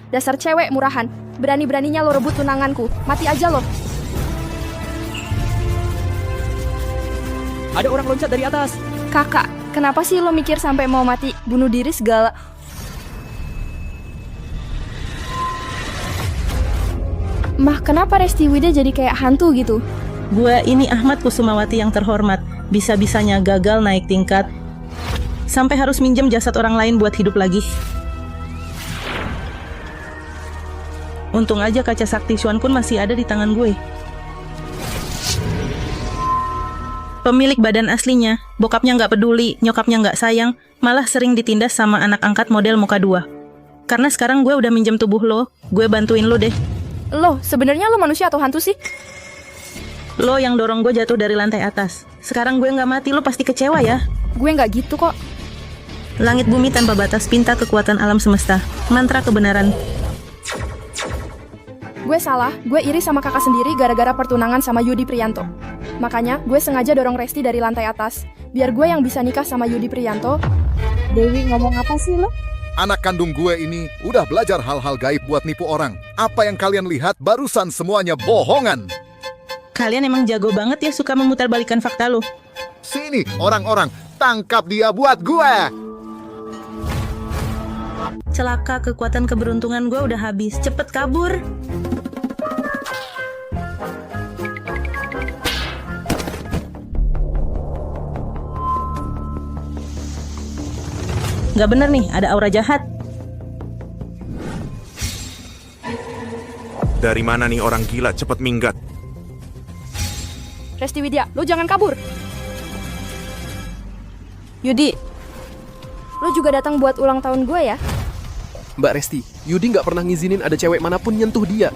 Dasar cewek murahan. Berani-beraninya lo rebut tunanganku. Mati aja lo. Ada orang loncat dari atas. Kakak, kenapa sih lo mikir sampai mau mati, bunuh diri segala? Mah, kenapa Resti Wida jadi kayak hantu gitu? Gue ini Ahmad Kusumawati yang terhormat. Bisa-bisanya gagal naik tingkat. Sampai harus minjem jasad orang lain buat hidup lagi. Untung aja kaca sakti Xuan Kun masih ada di tangan gue. Pemilik badan aslinya, bokapnya nggak peduli, nyokapnya nggak sayang, malah sering ditindas sama anak angkat model muka dua. Karena sekarang gue udah minjem tubuh lo, gue bantuin lo deh. Lo, sebenarnya lo manusia atau hantu sih? Lo yang dorong gue jatuh dari lantai atas. Sekarang gue nggak mati, lo pasti kecewa ya. Gue nggak gitu kok. Langit bumi tanpa batas, pinta kekuatan alam semesta, mantra kebenaran. Gue salah, gue iri sama kakak sendiri gara-gara pertunangan sama Yudi Priyanto. Makanya, gue sengaja dorong Resti dari lantai atas, biar gue yang bisa nikah sama Yudi Priyanto. Dewi ngomong apa sih lo? Anak kandung gue ini udah belajar hal-hal gaib buat nipu orang. Apa yang kalian lihat barusan semuanya bohongan. Kalian emang jago banget ya suka memutarbalikkan fakta lo. Sini orang-orang, tangkap dia buat gue. Celaka, kekuatan keberuntungan gue udah habis. Cepet kabur. Gak bener nih, ada aura jahat. Dari mana nih orang gila, cepet minggat. Resti Widya, lo jangan kabur. Yudi, lo juga datang buat ulang tahun gue ya? Mbak Resti, Yudi nggak pernah ngizinin ada cewek manapun nyentuh dia.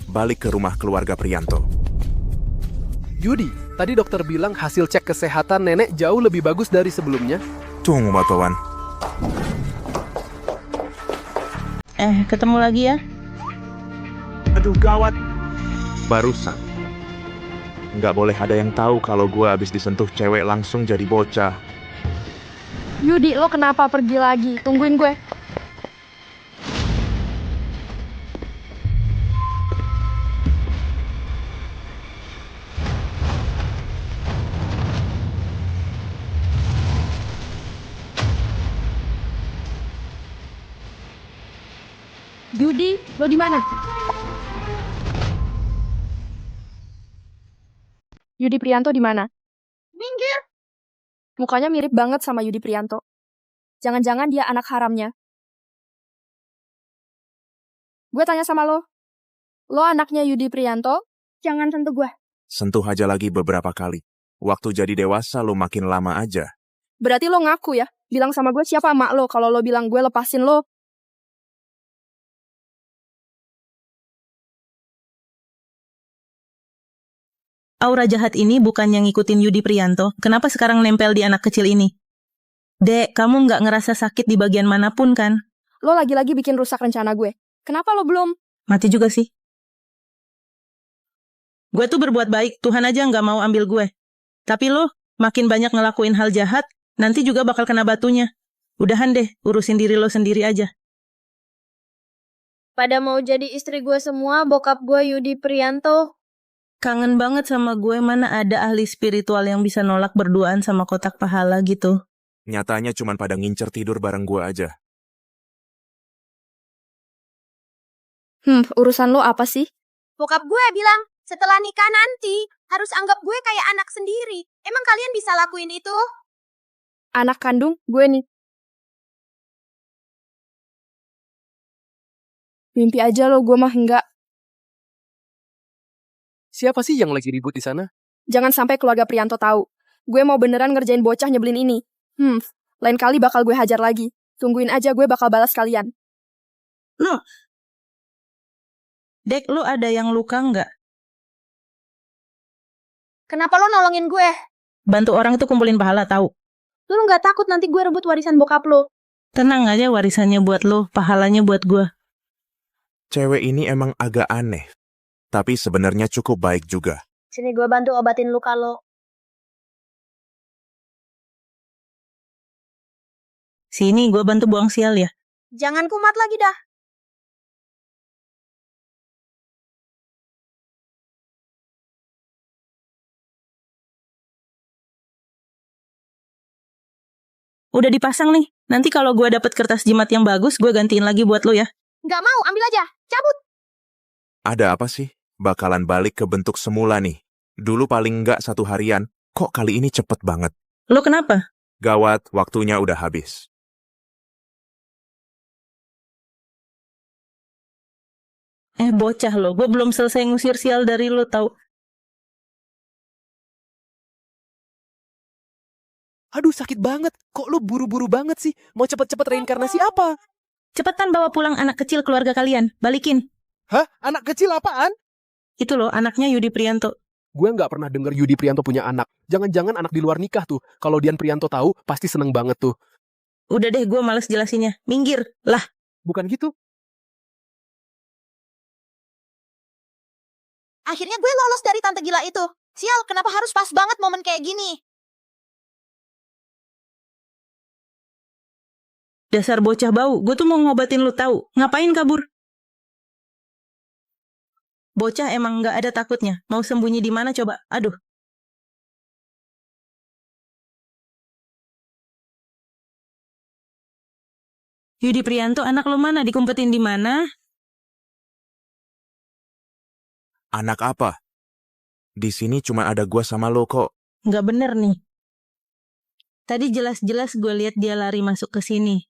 Balik ke rumah keluarga Priyanto. Yudi, tadi dokter bilang hasil cek kesehatan nenek jauh lebih bagus dari sebelumnya. Tunggu, Batowan. Ketemu lagi ya? Aduh, gawat. Barusan. Nggak boleh ada yang tahu kalau gue habis disentuh cewek langsung jadi bocah. Yudi, lo kenapa pergi lagi? Tungguin gue. Yudi, lo di mana? Yudi Priyanto di mana? Minggir. Mukanya mirip banget sama Yudi Priyanto. Jangan-jangan dia anak haramnya. Gue tanya sama lo. Lo anaknya Yudi Priyanto? Jangan sentuh gue. Sentuh aja lagi beberapa kali. Waktu jadi dewasa lo makin lama aja. Berarti lo ngaku ya? Bilang sama gue siapa emak lo kalau lo bilang gue lepasin lo. Aura jahat ini bukan yang ngikutin Yudi Priyanto. Kenapa sekarang nempel di anak kecil ini? Dek, kamu nggak ngerasa sakit di bagian manapun kan? Lo lagi-lagi bikin rusak rencana gue. Kenapa lo belum? Mati juga sih. Gue tuh berbuat baik, Tuhan aja nggak mau ambil gue. Tapi lo makin banyak ngelakuin hal jahat, nanti juga bakal kena batunya. Udahan deh, urusin diri lo sendiri aja. Pada mau jadi istri gue semua, bokap gue Yudi Priyanto. Kangen banget sama gue, mana ada ahli spiritual yang bisa nolak berduaan sama kotak pahala gitu. Nyatanya cuman pada ngincer tidur bareng gue aja. Urusan lo apa sih? Bokap gue bilang, setelah nikah nanti, harus anggap gue kayak anak sendiri. Emang kalian bisa lakuin itu? Anak kandung gue nih. Mimpi aja lo, gue mah enggak. Siapa sih yang lagi ribut di sana? Jangan sampai keluarga Priyanto tahu. Gue mau beneran ngerjain bocah nyebelin ini. Lain kali bakal gue hajar lagi. Tungguin aja, gue bakal balas kalian. Loh, Dek, lo ada yang luka nggak? Kenapa lo nolongin gue? Bantu orang itu kumpulin pahala, tahu? Lo nggak takut nanti gue rebut warisan bokap lo? Tenang aja, warisannya buat lo, pahalanya buat gue. Cewek ini emang agak aneh. Tapi sebenarnya cukup baik juga. Sini gue bantu obatin luka lo. Sini, gue bantu buang sial ya. Jangan kumat lagi dah. Udah dipasang nih. Nanti kalau gue dapet kertas jimat yang bagus, gue gantiin lagi buat lo ya. Nggak mau, ambil aja. Cabut. Ada apa sih? Bakalan balik ke bentuk semula nih. Dulu paling nggak 1 harian, kok kali ini cepet banget. Lo kenapa? Gawat, waktunya udah habis. Bocah lo. Gue belum selesai ngusir sial dari lo, tau. Aduh, sakit banget. Kok lu buru-buru banget sih? Mau cepet-cepet reinkarnasi apa? Cepetan bawa pulang anak kecil keluarga kalian. Balikin. Hah? Anak kecil apaan? Itu loh, anaknya Yudi Prianto. Gue nggak pernah denger Yudi Prianto punya anak. Jangan-jangan anak di luar nikah tuh. Kalau Dian Prianto tahu, pasti seneng banget tuh. Udah deh, gue males jelasinnya. Minggir. Lah, Bukan gitu? Akhirnya gue lolos dari tante gila itu. Sial, kenapa harus pas banget momen kayak gini? dasar bocah bau. Gue tuh mau ngobatin lu tahu. Ngapain kabur? Bocah emang nggak ada takutnya. Mau sembunyi di mana coba? Aduh. Yudi Prianto, anak lu mana? Dikumpetin di mana? Anak apa? Di sini cuma ada gua sama lo kok. Nggak bener nih. Tadi jelas-jelas gue lihat dia lari masuk ke sini.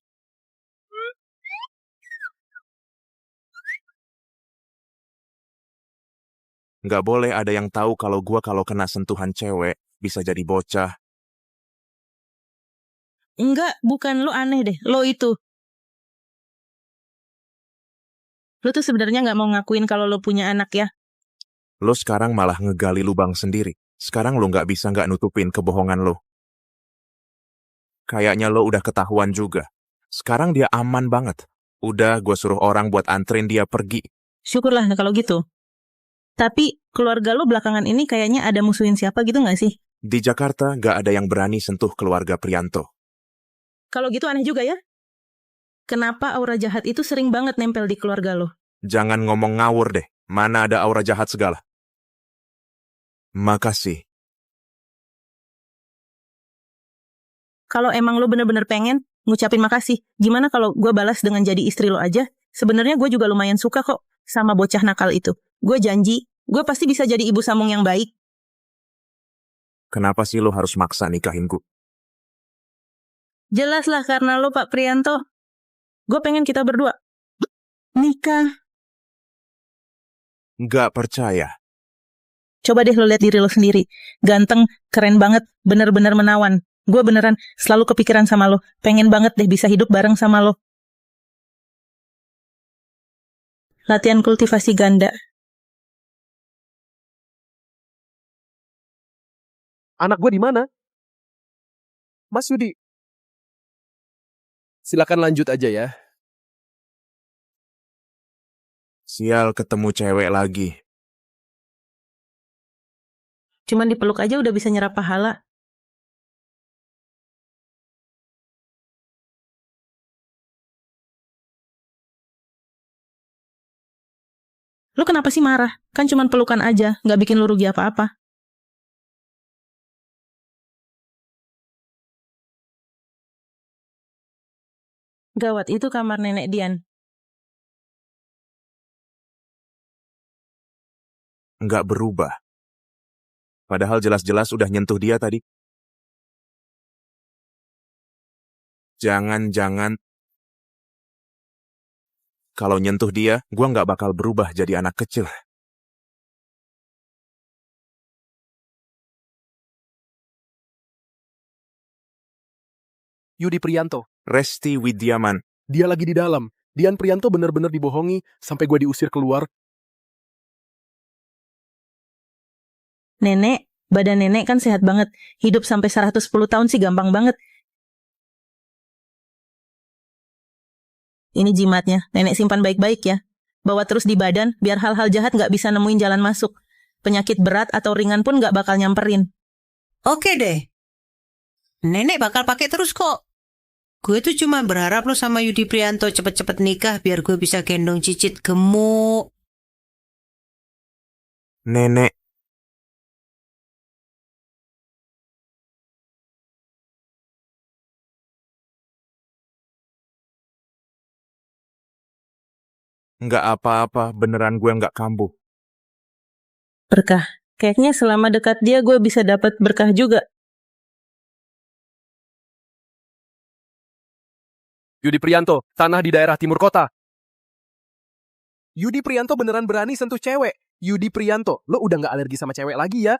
Nggak boleh ada yang tahu kalau gua kalau kena sentuhan cewek bisa jadi bocah. Enggak, bukan lo aneh deh. Lo itu. Lo tuh sebenarnya nggak mau ngakuin kalau lo punya anak ya. Lo sekarang malah ngegali lubang sendiri. Sekarang lo nggak bisa nggak nutupin kebohongan lo. Kayaknya lo udah ketahuan juga. Sekarang dia aman banget. Udah gua suruh orang buat anterin dia pergi. Syukurlah kalau gitu. Tapi keluarga lo belakangan ini kayaknya ada musuhin siapa gitu nggak sih? Di Jakarta nggak ada yang berani sentuh keluarga Prianto. Kalau gitu aneh juga ya. Kenapa aura jahat itu sering banget nempel di keluarga lo? Jangan ngomong ngawur deh. Mana ada aura jahat segala. Makasih. Kalau emang lo bener-bener pengen ngucapin makasih, gimana kalau gue balas dengan jadi istri lo aja? Sebenarnya gue juga lumayan suka kok sama bocah nakal itu. Gue janji, gue pasti bisa jadi ibu sambung yang baik. Kenapa sih lo harus maksa nikahin gue? Jelas lah karena lo Pak Prianto. Gue pengen kita berdua nikah. Nggak percaya. Coba deh lo lihat diri lo sendiri. Ganteng, keren banget, bener-bener menawan. Gue beneran selalu kepikiran sama lo. Pengen banget deh bisa hidup bareng sama lo. Latihan kultivasi ganda. Anak gue di mana? Mas Yudi. Silakan lanjut aja ya. Sial ketemu cewek lagi. Cuman dipeluk aja udah bisa nyerap pahala. Lo kenapa sih marah? Kan cuman pelukan aja, nggak bikin lo rugi apa-apa. Gawat, itu kamar nenek Dian. Nggak berubah. Padahal jelas-jelas udah nyentuh dia tadi. Jangan-jangan kalau nyentuh dia, gua nggak bakal berubah jadi anak kecil. Yudi Prianto. Resti Widiaman. Dia lagi di dalam. Dian Prianto bener-bener dibohongi sampai gue diusir keluar. Nenek, badan nenek kan sehat banget. Hidup sampai 110 tahun sih gampang banget. Ini jimatnya, nenek simpan baik-baik ya. Bawa terus di badan, biar hal-hal jahat nggak bisa nemuin jalan masuk. Penyakit berat atau ringan pun nggak bakal nyamperin. Oke deh. Nenek bakal pakai terus kok. Gue tuh cuma berharap lo sama Yudi Prianto cepet-cepet nikah biar gue bisa gendong Cicit gemuk. Nenek, nggak apa-apa, beneran gue nggak kambuh. Berkah. Kayaknya selama dekat dia gue bisa dapat berkah juga. Yudi Prianto, tanah di daerah timur kota. Yudi Prianto beneran berani sentuh cewek. Yudi Prianto, lo udah nggak alergi sama cewek lagi ya?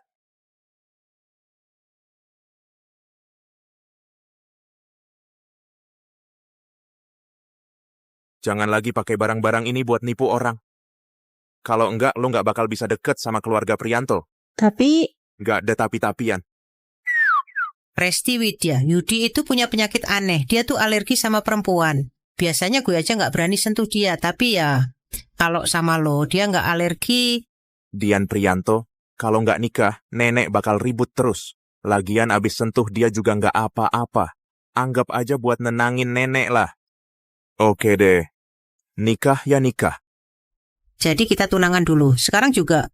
Jangan lagi pakai barang-barang ini buat nipu orang. Kalau enggak, lo nggak bakal bisa deket sama keluarga Prianto. Tapi Nggak ada tapi-tapian. Resti Widya, Yudi itu punya penyakit aneh. Dia tuh alergi sama perempuan. Biasanya gue aja nggak berani sentuh dia, tapi ya kalau sama lo dia nggak alergi. Dian Prianto, kalau nggak nikah, nenek bakal ribut terus. Lagian abis sentuh dia juga nggak apa-apa. Anggap aja buat nenangin nenek lah. Oke deh. Nikah ya nikah. Jadi kita tunangan dulu. Sekarang juga.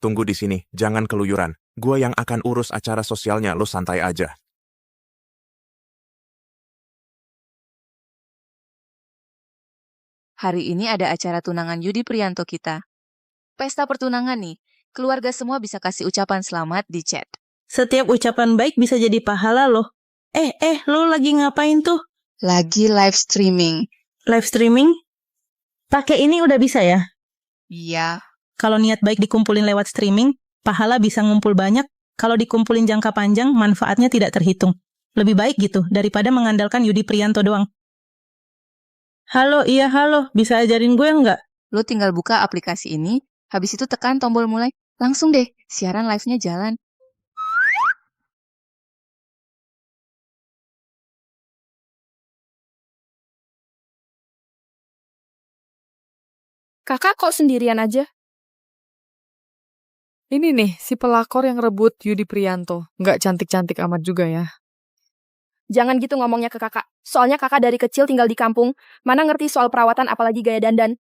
Tunggu di sini, jangan keluyuran. Gua yang akan urus acara sosialnya, lo santai aja. Hari ini ada acara tunangan Yudi Prianto kita. Pesta pertunangan nih, keluarga semua bisa kasih ucapan selamat di chat. setiap ucapan baik bisa jadi pahala loh. Lo lagi ngapain tuh? Lagi live streaming. Live streaming? Pakai ini udah bisa ya? Iya. Kalau niat baik dikumpulin lewat streaming, pahala bisa ngumpul banyak. Kalau dikumpulin jangka panjang, manfaatnya tidak terhitung. Lebih baik gitu, daripada mengandalkan Yudi Prianto doang. Halo, bisa ajarin gue nggak? Lo tinggal buka aplikasi ini, habis itu tekan tombol mulai. Langsung deh, siaran live-nya jalan. Kakak kok sendirian aja? Ini nih, si pelakor yang rebut Yudi Prianto. Nggak cantik-cantik amat juga ya. Jangan gitu ngomongnya ke kakak. Soalnya kakak dari kecil tinggal di kampung. Mana ngerti soal perawatan apalagi gaya dandan.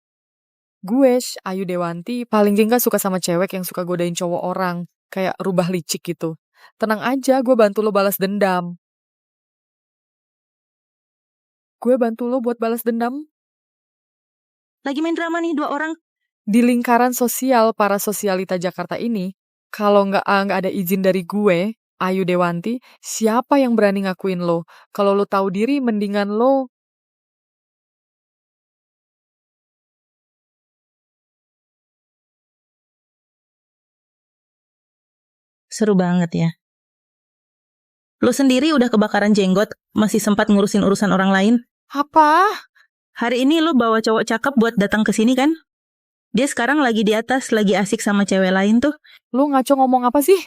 Gue, Ayu Dewanti, paling nggak suka sama cewek yang suka godain cowok orang. Kayak rubah licik gitu. Tenang aja, gue bantu lo balas dendam. Gue bantu lo buat balas dendam. Lagi main drama nih, 2 orang. Di lingkaran sosial para sosialita Jakarta ini, kalau nggak ada izin dari gue, Ayu Dewanti, siapa yang berani ngakuin lo? Kalau lo tahu diri, mendingan lo... Seru banget ya. Lo sendiri udah kebakaran jenggot, masih sempat ngurusin urusan orang lain. Apa? Hari ini lo bawa cowok cakep buat datang ke sini kan? Dia sekarang lagi di atas, lagi asik sama cewek lain tuh. Lo ngaco ngomong apa sih?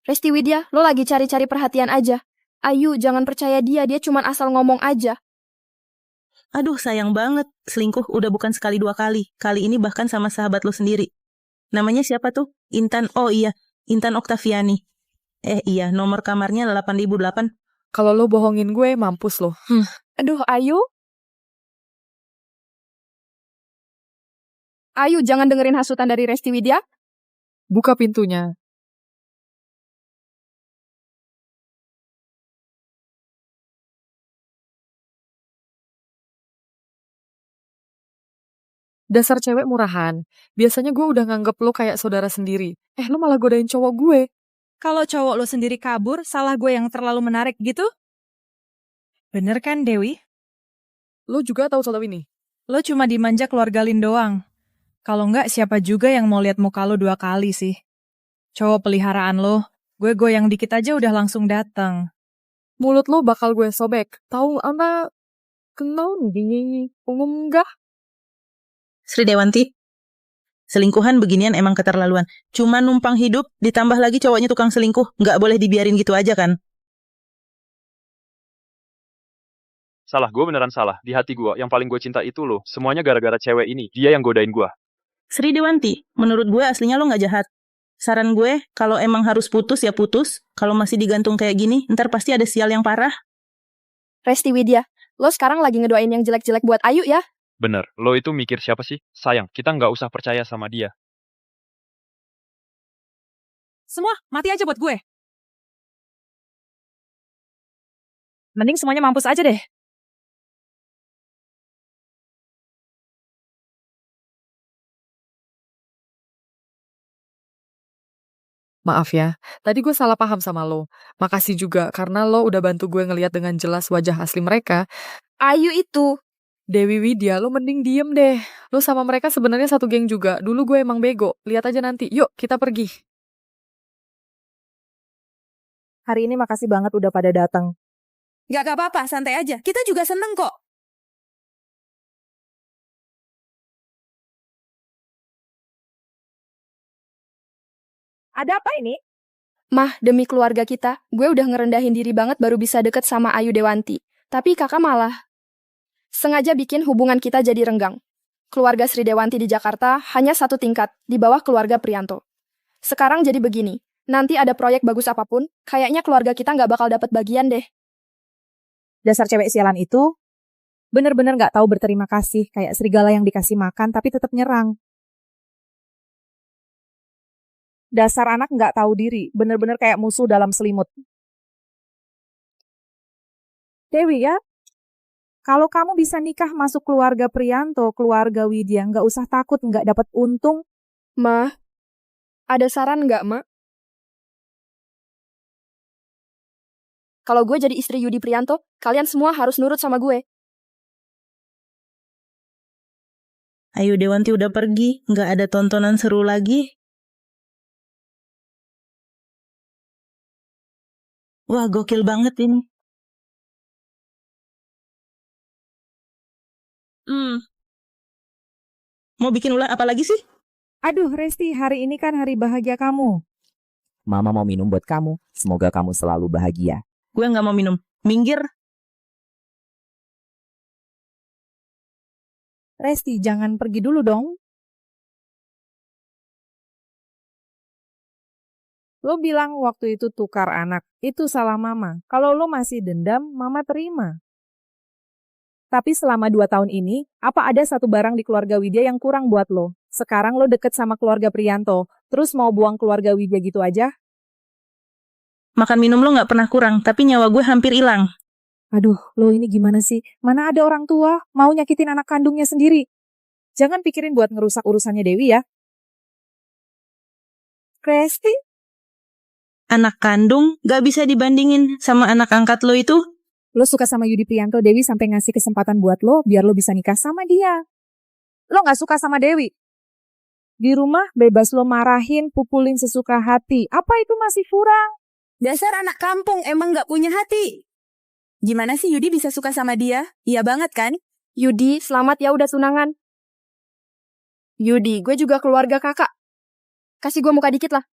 Resti Widya, lo lagi cari-cari perhatian aja. Ayu, jangan percaya dia cuman asal ngomong aja. Aduh, sayang banget. Selingkuh udah bukan sekali 2 kali. Kali ini bahkan sama sahabat lo sendiri. Namanya siapa tuh? Intan. Oh iya, Intan Oktaviani. Iya, nomor kamarnya 8008. Kalau lo bohongin gue, mampus lo. Aduh, Ayu. Ayu, jangan dengerin hasutan dari Resti Widya. Buka pintunya. Dasar cewek murahan. Biasanya gue udah nganggep lo kayak saudara sendiri. Lo malah godain cowok gue. Kalau cowok lo sendiri kabur, salah gue yang terlalu menarik gitu? Bener kan, Dewi? Lo juga tahu soal ini? Lo cuma dimanja keluarga Lin doang. Kalau enggak, siapa juga yang mau lihat muka lo 2 kali sih? Cowok peliharaan lo, gue goyang dikit aja udah langsung datang. Mulut lo bakal gue sobek. Tahu ana kenal di umum gak? Sri Dewanti, selingkuhan beginian emang keterlaluan. Cuma numpang hidup, ditambah lagi cowoknya tukang selingkuh. Nggak boleh dibiarin gitu aja kan? Salah, gue beneran salah. Di hati gue, yang paling gue cinta itu lo. Semuanya gara-gara cewek ini. Dia yang godain gue. Sri Dewanti, menurut gue aslinya lo nggak jahat. Saran gue, kalau emang harus putus ya putus. Kalau masih digantung kayak gini, ntar pasti ada sial yang parah. Resti Widya, lo sekarang lagi ngedoain yang jelek-jelek buat Ayu ya? Bener, lo itu mikir siapa sih? Sayang, kita nggak usah percaya sama dia. Semua mati aja buat gue. Mending semuanya mampus aja deh. Maaf ya, tadi gue salah paham sama lo. Makasih juga karena lo udah bantu gue ngeliat dengan jelas wajah asli mereka. Ayu itu. Dewi Widya, lo mending diem deh. Lo sama mereka sebenarnya satu geng juga. Dulu gue emang bego. Lihat aja nanti. Yuk, kita pergi. Hari ini makasih banget udah pada datang. Gak apa-apa, santai aja. Kita juga seneng kok. Ada apa ini? Mah, demi keluarga kita, gue udah ngerendahin diri banget baru bisa deket sama Ayu Dewanti. Tapi kakak malah sengaja bikin hubungan kita jadi renggang. Keluarga Sri Dewanti di Jakarta hanya satu tingkat, di bawah keluarga Priyanto. Sekarang jadi begini, nanti ada proyek bagus apapun, kayaknya keluarga kita nggak bakal dapat bagian deh. Dasar cewek sialan itu bener-bener gak tahu berterima kasih, kayak serigala yang dikasih makan tapi tetap nyerang. Dasar anak gak tahu diri, bener-bener kayak musuh dalam selimut. Dewi ya, kalau kamu bisa nikah masuk keluarga Priyanto, keluarga Widya, gak usah takut gak dapat untung. Mah, ada saran nggak, Mak? Kalau gue jadi istri Yudi Priyanto, kalian semua harus nurut sama gue. Ayu Dewanti udah pergi, nggak ada tontonan seru lagi. Wah, gokil banget ini. Mau bikin ulah apa lagi sih? Aduh Resti, hari ini kan hari bahagia kamu. Mama mau minum buat kamu. Semoga kamu selalu bahagia. Gue nggak mau minum. Minggir. Resti, jangan pergi dulu dong. Lo bilang waktu itu tukar anak, itu salah mama. Kalau lo masih dendam, mama terima. Tapi selama 2 tahun ini, apa ada satu barang di keluarga Widya yang kurang buat lo? Sekarang lo deket sama keluarga Priyanto, terus mau buang keluarga Widya gitu aja? Makan minum lo nggak pernah kurang, tapi nyawa gue hampir hilang. Aduh, lo ini gimana sih? Mana ada orang tua mau nyakitin anak kandungnya sendiri? Jangan pikirin buat ngerusak urusannya Dewi ya. Resti? Anak kandung gak bisa dibandingin sama anak angkat lo itu. Lo suka sama Yudi Priyanto, Dewi sampai ngasih kesempatan buat lo biar lo bisa nikah sama dia. Lo gak suka sama Dewi? Di rumah bebas lo marahin, pukulin sesuka hati. Apa itu masih kurang? Dasar anak kampung emang gak punya hati. Gimana sih Yudi bisa suka sama dia? Iya banget kan? Yudi, selamat ya udah tunangan. Yudi, gue juga keluarga kakak. Kasih gue muka dikit lah.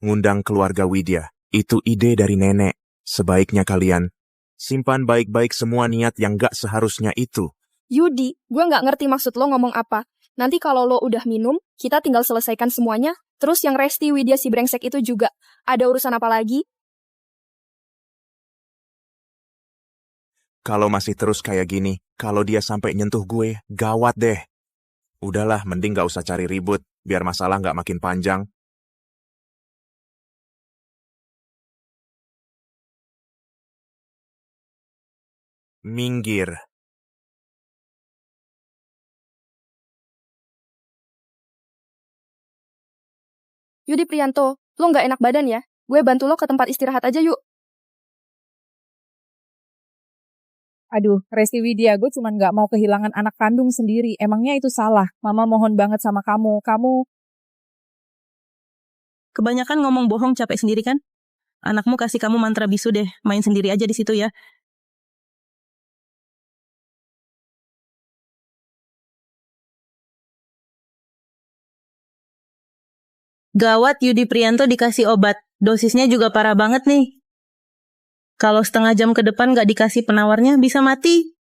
Ngundang keluarga Widya, itu ide dari nenek. Sebaiknya kalian simpan baik-baik semua niat yang gak seharusnya itu. Yudi, gue nggak ngerti maksud lo ngomong apa. Nanti kalau lo udah minum, kita tinggal selesaikan semuanya. Terus yang Resti Widya si brengsek itu juga. Ada urusan apa lagi? Kalau masih terus kayak gini, kalau dia sampai nyentuh gue, gawat deh. Udahlah, mending gak usah cari ribut, biar masalah gak makin panjang. Minggir. Yudi Priyanto, lo nggak enak badan ya? Gue bantu lo ke tempat istirahat aja yuk. Aduh, Resti Widya, gue cuman gak mau kehilangan anak kandung sendiri. Emangnya itu salah? Mama mohon banget sama kamu. Kamu... Kebanyakan ngomong bohong capek sendiri kan? Anakmu kasih kamu mantra bisu deh. Main sendiri aja di situ ya. Gawat, Yudi Priyanto dikasih obat. Dosisnya juga parah banget nih. Kalau setengah jam ke depan nggak dikasih penawarnya, bisa mati.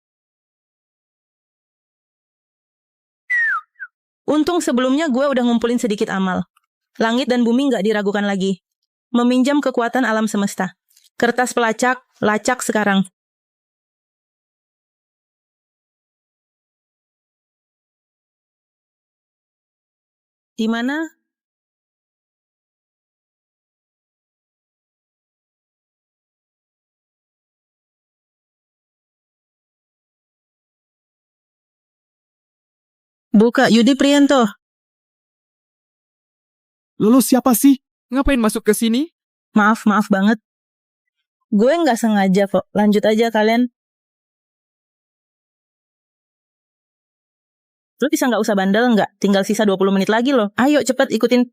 Untung sebelumnya gue udah ngumpulin sedikit amal. Langit dan bumi nggak diragukan lagi. Meminjam kekuatan alam semesta. Kertas pelacak, lacak sekarang. Di mana? Buka, Yudi Prianto. Lu siapa sih? Ngapain masuk ke sini? Maaf banget. Gue nggak sengaja kok. Lanjut aja kalian. Lu bisa nggak usah bandel nggak? Tinggal sisa 20 menit lagi loh. Ayo cepet ikutin.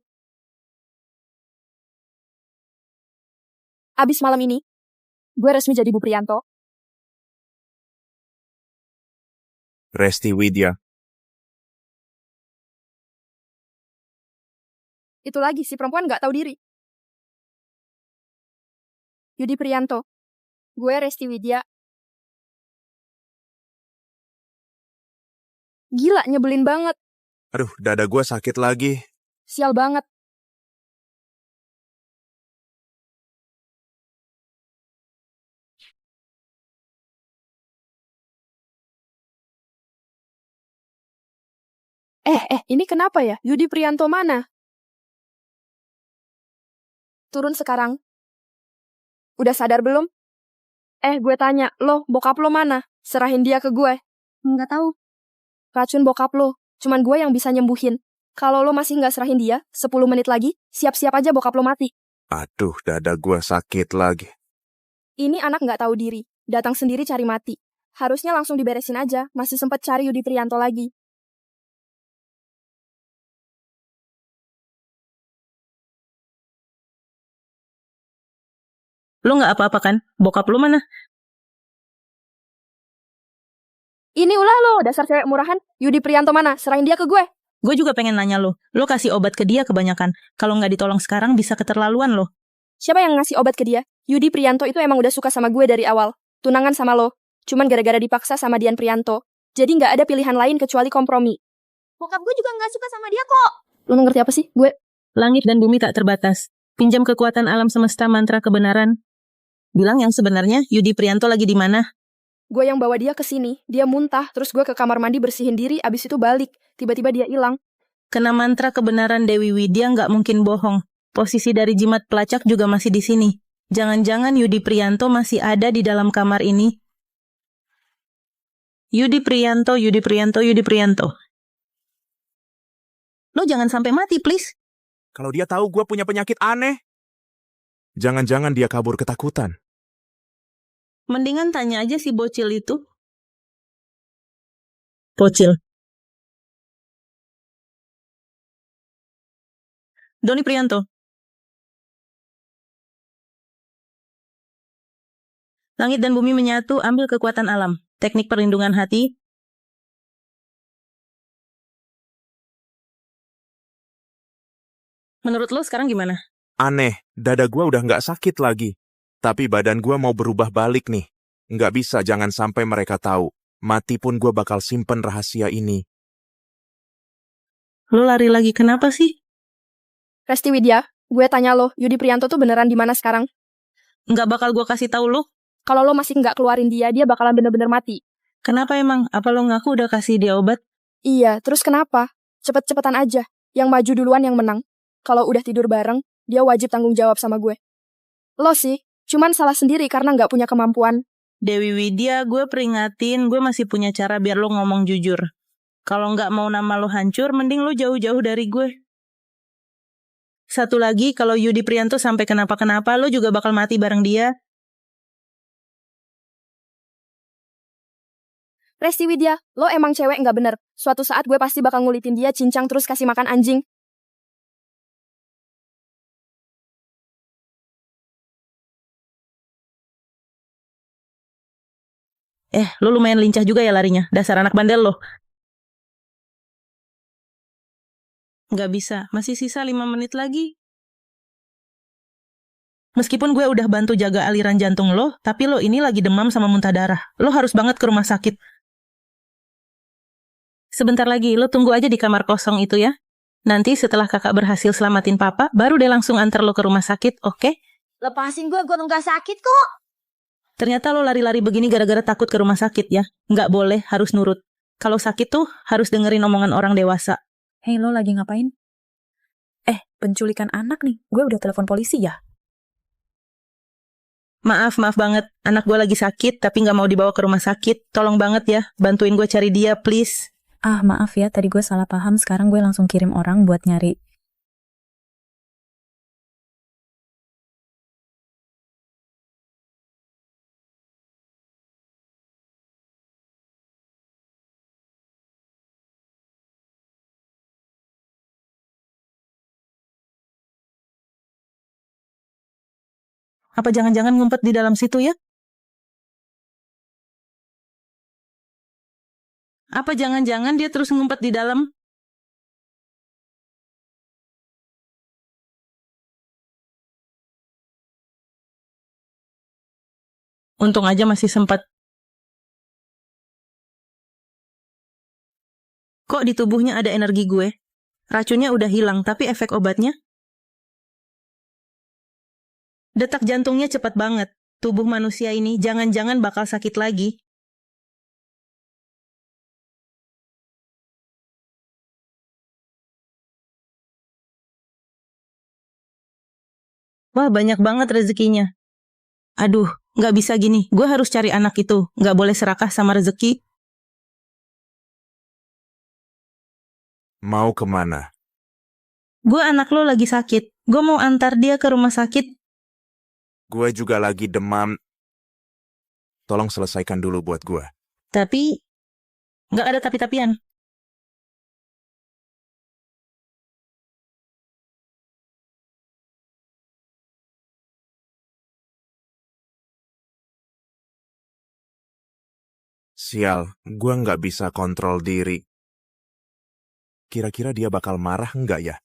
Abis malam ini, gue resmi jadi Bu Prianto. Resti Widya. Itu lagi, si perempuan nggak tahu diri. Yudi Prianto. Gue Resti Widya. Gila, nyebelin banget. Aduh, dada gue sakit lagi. Sial banget. Ini kenapa ya? Yudi Prianto mana? Turun sekarang. Udah sadar belum? Gue tanya, lo, bokap lo mana? Serahin dia ke gue. Nggak tahu. Racun bokap lo, cuman gue yang bisa nyembuhin. Kalau lo masih nggak serahin dia, 10 menit lagi, siap-siap aja bokap lo mati. Aduh, dada gue sakit lagi. Ini anak nggak tahu diri, datang sendiri cari mati. Harusnya langsung diberesin aja, masih sempet cari Yudi Prianto lagi. Lu nggak apa-apa kan? Bokap lu mana? Ini ulah lo, dasar cewek murahan. Yudi Prianto mana? Serahin dia ke gue. Gue juga pengen nanya lo. Lo kasih obat ke dia kebanyakan. Kalau nggak ditolong sekarang bisa keterlaluan lo. Siapa yang ngasih obat ke dia? Yudi Prianto itu emang udah suka sama gue dari awal. Tunangan sama lo. Cuman gara-gara dipaksa sama Dian Prianto. Jadi nggak ada pilihan lain kecuali kompromi. Bokap gue juga nggak suka sama dia kok. Lo ngerti apa sih? Gue... Langit dan bumi tak terbatas. Pinjam kekuatan alam semesta mantra kebenaran. Bilang yang sebenarnya Yudi Prianto lagi di mana? Gue yang bawa dia ke sini. Dia muntah, terus gue ke kamar mandi bersihin diri, abis itu balik. Tiba-tiba dia hilang. Kena mantra kebenaran Dewi Widya nggak mungkin bohong. Posisi dari jimat pelacak juga masih di sini. Jangan-jangan Yudi Prianto masih ada di dalam kamar ini. Yudi Prianto. Lo jangan sampai mati, please. Kalau dia tahu gue punya penyakit aneh. Jangan-jangan dia kabur ketakutan. Mendingan tanya aja si bocil itu. Bocil. Doni Prianto. Langit dan bumi menyatu, ambil kekuatan alam. Teknik perlindungan hati. Menurut lo sekarang gimana? Aneh, dada gue udah nggak sakit lagi. Tapi badan gue mau berubah balik nih. Nggak bisa, jangan sampai mereka tahu. Mati pun gue bakal simpen rahasia ini. Lo lari lagi kenapa sih? Resti Widya, gue tanya lo, Yudi Prianto tuh beneran di mana sekarang? Nggak bakal gue kasih tahu lo. Kalau lo masih nggak keluarin dia bakalan bener-bener mati. Kenapa emang? Apa lo ngaku udah kasih dia obat? Iya, terus kenapa? Cepet-cepetan aja. Yang maju duluan yang menang. Kalau udah tidur bareng, dia wajib tanggung jawab sama gue. Lo sih, cuman salah sendiri karena nggak punya kemampuan. Dewi Widya, gue peringatin, gue masih punya cara biar lo ngomong jujur. Kalau nggak mau nama lo hancur, mending lo jauh-jauh dari gue. Satu lagi, kalau Yudi Prianto sampai kenapa-kenapa, lo juga bakal mati bareng dia. Resti Widya, lo emang cewek nggak bener. Suatu saat gue pasti bakal ngulitin dia cincang terus kasih makan anjing. Lo lumayan lincah juga ya larinya. Dasar anak bandel lo. Nggak bisa, masih sisa 5 menit lagi. Meskipun gue udah bantu jaga aliran jantung lo, tapi lo ini lagi demam sama muntah darah. Lo harus banget ke rumah sakit. Sebentar lagi, lo tunggu aja di kamar kosong itu ya. Nanti setelah kakak berhasil selamatin papa, baru deh langsung antar lo ke rumah sakit, oke? Lepasin gue nggak sakit kok. Ternyata lo lari-lari begini gara-gara takut ke rumah sakit ya. Nggak boleh, harus nurut. Kalau sakit tuh harus dengerin omongan orang dewasa. Hei, lo lagi ngapain? Penculikan anak nih. Gue udah telepon polisi ya. Maaf banget. Anak gue lagi sakit, tapi nggak mau dibawa ke rumah sakit. Tolong banget ya, bantuin gue cari dia, please. Maaf ya, tadi gue salah paham. Sekarang gue langsung kirim orang buat nyari. Apa jangan-jangan ngumpet di dalam situ ya? Apa jangan-jangan dia terus ngumpet di dalam? Untung aja masih sempat. Kok di tubuhnya ada energi gue? Racunnya udah hilang, tapi efek obatnya? Detak jantungnya cepat banget. Tubuh manusia ini jangan-jangan bakal sakit lagi. Wah, banyak banget rezekinya. Aduh, nggak bisa gini. Gue harus cari anak itu. Nggak boleh serakah sama rezeki. Mau kemana? Gue anak lo lagi sakit. Gue mau antar dia ke rumah sakit. Gue juga lagi demam. Tolong selesaikan dulu buat gue. Tapi, nggak ada tapi-tapian. Sial, gue nggak bisa kontrol diri. Kira-kira dia bakal marah nggak ya?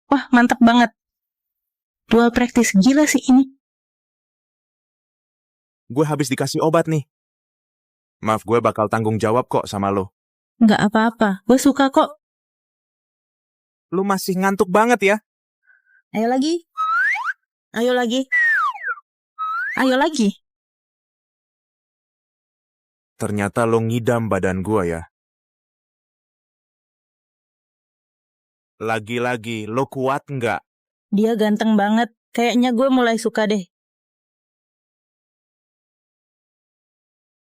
Wah, mantap banget. Dual praktis, gila sih ini. Gue habis dikasih obat nih. Maaf, gue bakal tanggung jawab kok sama lo. Nggak apa-apa, gue suka kok. Lu masih ngantuk banget ya? Ayo lagi. Ayo lagi. Ayo lagi. Ternyata lo ngidam badan gue ya. Lagi-lagi, lo kuat nggak? Dia ganteng banget. Kayaknya gue mulai suka deh.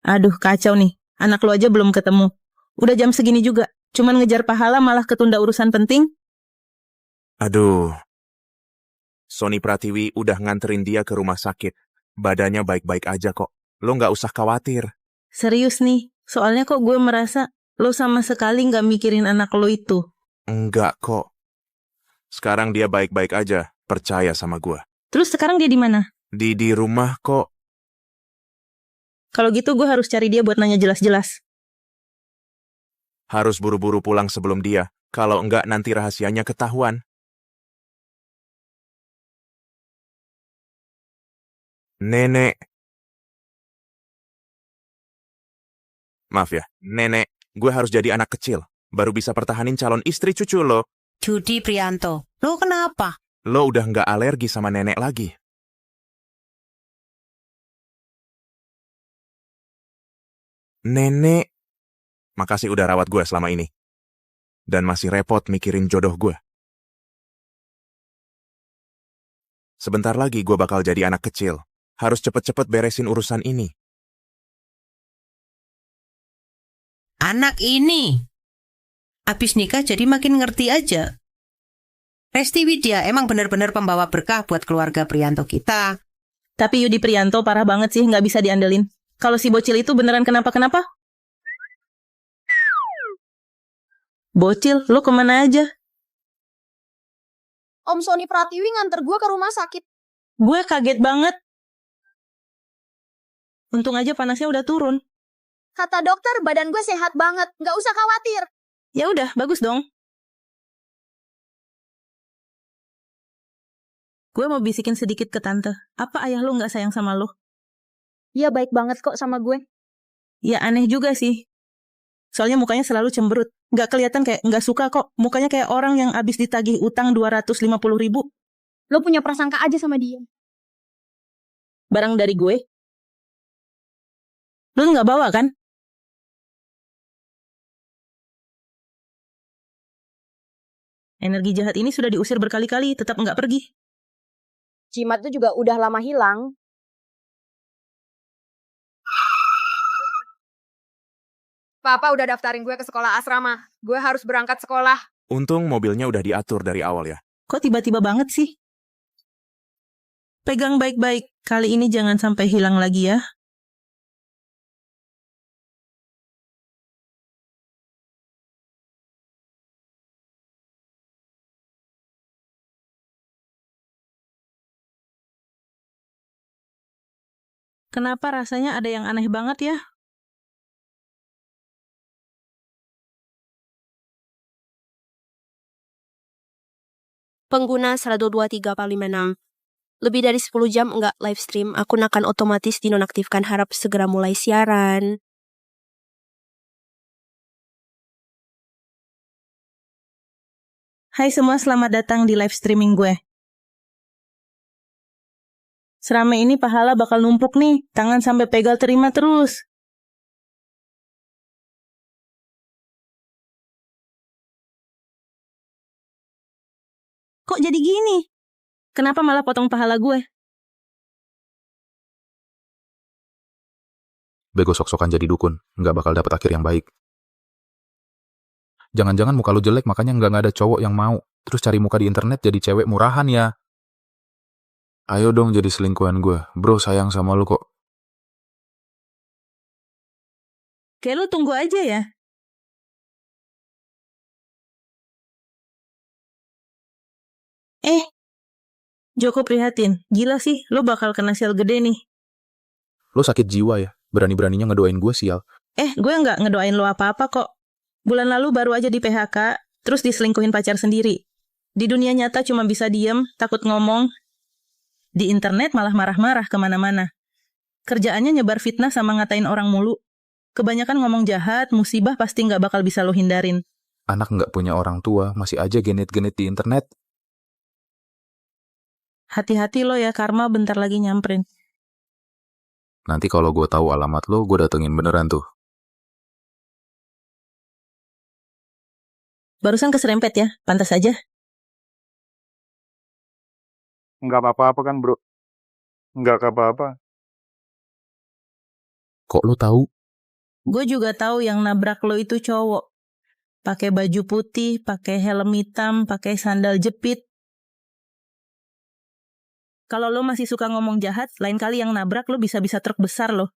Aduh, kacau nih. Anak lo aja belum ketemu. Udah jam segini juga. Cuman ngejar pahala malah ketunda urusan penting. Aduh. Sony Pratiwi udah nganterin dia ke rumah sakit. Badannya baik-baik aja kok. Lo nggak usah khawatir. Serius nih. Soalnya kok gue merasa lo sama sekali nggak mikirin anak lo itu. Enggak kok. Sekarang dia baik-baik aja. Percaya sama gue. Terus sekarang dia di mana? Di rumah kok. Kalau gitu gue harus cari dia buat nanya jelas-jelas. Harus buru-buru pulang sebelum dia. Kalau enggak nanti rahasianya ketahuan. Nenek. Maaf ya, nenek. Gue harus jadi anak kecil. Baru bisa pertahanin calon istri cucu lo. Judi Prianto, lo kenapa? Lo udah nggak alergi sama nenek lagi. Nenek. Makasih udah rawat gue selama ini. Dan masih repot mikirin jodoh gue. Sebentar lagi gue bakal jadi anak kecil. Harus cepet-cepet beresin urusan ini. Anak ini. Abis nikah jadi makin ngerti aja. Resti Widya emang benar-benar pembawa berkah buat keluarga Prianto kita. Tapi Yudi Prianto parah banget sih, nggak bisa diandelin. Kalau si bocil itu beneran kenapa-kenapa? Bocil, lo kemana aja? Om Sony Pratiwi nganter gue ke rumah sakit. Gue kaget banget. Untung aja panasnya udah turun. Kata dokter, badan gue sehat banget. Nggak usah khawatir. Ya udah, bagus dong. Gue mau bisikin sedikit ke tante. Apa ayah lu nggak sayang sama lu? Iya, baik banget kok sama gue. Ya aneh juga sih. Soalnya mukanya selalu cemberut. Nggak kelihatan kayak nggak suka kok. Mukanya kayak orang yang abis ditagih utang 250.000. Lo punya prasangka aja sama dia. Barang dari gue. Lu nggak bawa kan? Energi jahat ini sudah diusir berkali-kali, tetap nggak pergi. Cimat tuh juga udah lama hilang. Papa udah daftarin gue ke sekolah asrama. Gue harus berangkat sekolah. Untung mobilnya udah diatur dari awal ya. Kok tiba-tiba banget sih? Pegang baik-baik. Kali ini jangan sampai hilang lagi ya. Kenapa rasanya ada yang aneh banget ya? Pengguna 123.56. Lebih dari 10 jam nggak live stream, akun akan otomatis dinonaktifkan. Harap segera mulai siaran. Hai semua, selamat datang di live streaming gue. Serame ini pahala bakal numpuk nih, tangan sampai pegal terima terus. Kok jadi gini? Kenapa malah potong pahala gue? Bego sok-sokan jadi dukun, nggak bakal dapet akhir yang baik. Jangan-jangan muka lu jelek makanya nggak ada cowok yang mau. Terus cari muka di internet jadi cewek murahan ya. Ayo dong jadi selingkuhan gue. Bro, sayang sama lu kok. Kayak lu tunggu aja ya. Joko prihatin. Gila sih, lu bakal kena sial gede nih. Lu sakit jiwa ya. Berani-beraninya ngedoain gue sial. Gue nggak ngedoain lo apa-apa kok. Bulan lalu baru aja di PHK, terus diselingkuhin pacar sendiri. Di dunia nyata cuma bisa diem, takut ngomong. Di internet malah marah-marah kemana-mana. Kerjaannya nyebar fitnah sama ngatain orang mulu. Kebanyakan ngomong jahat, musibah pasti nggak bakal bisa lo hindarin. Anak nggak punya orang tua, masih aja genit-genit di internet. Hati-hati lo ya, karma bentar lagi nyamperin. Nanti kalau gue tahu alamat lo, gue datengin beneran tuh. Barusan keserempet ya, pantas aja. Nggak apa-apa kan, bro? Nggak apa-apa. Kok lo tahu? Gue juga tahu yang nabrak lo itu cowok. Pakai baju putih, pakai helm hitam, pakai sandal jepit. Kalau lo masih suka ngomong jahat, lain kali yang nabrak lo bisa-bisa truk besar lo.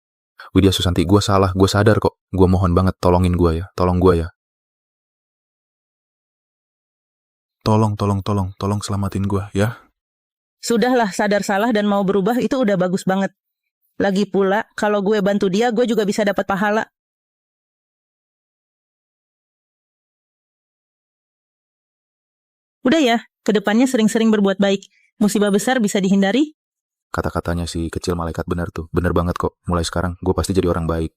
Widya Susanti, gue salah, gue sadar kok. Gue mohon banget, tolongin gue ya. Tolong gue ya. Tolong selamatin gue ya. Sudahlah, sadar salah dan mau berubah itu udah bagus banget. Lagi pula, kalau gue bantu dia, gue juga bisa dapat pahala. Udah ya, kedepannya sering-sering berbuat baik. Musibah besar bisa dihindari. Kata-katanya si kecil malaikat benar tuh. Bener banget kok. Mulai sekarang, gue pasti jadi orang baik.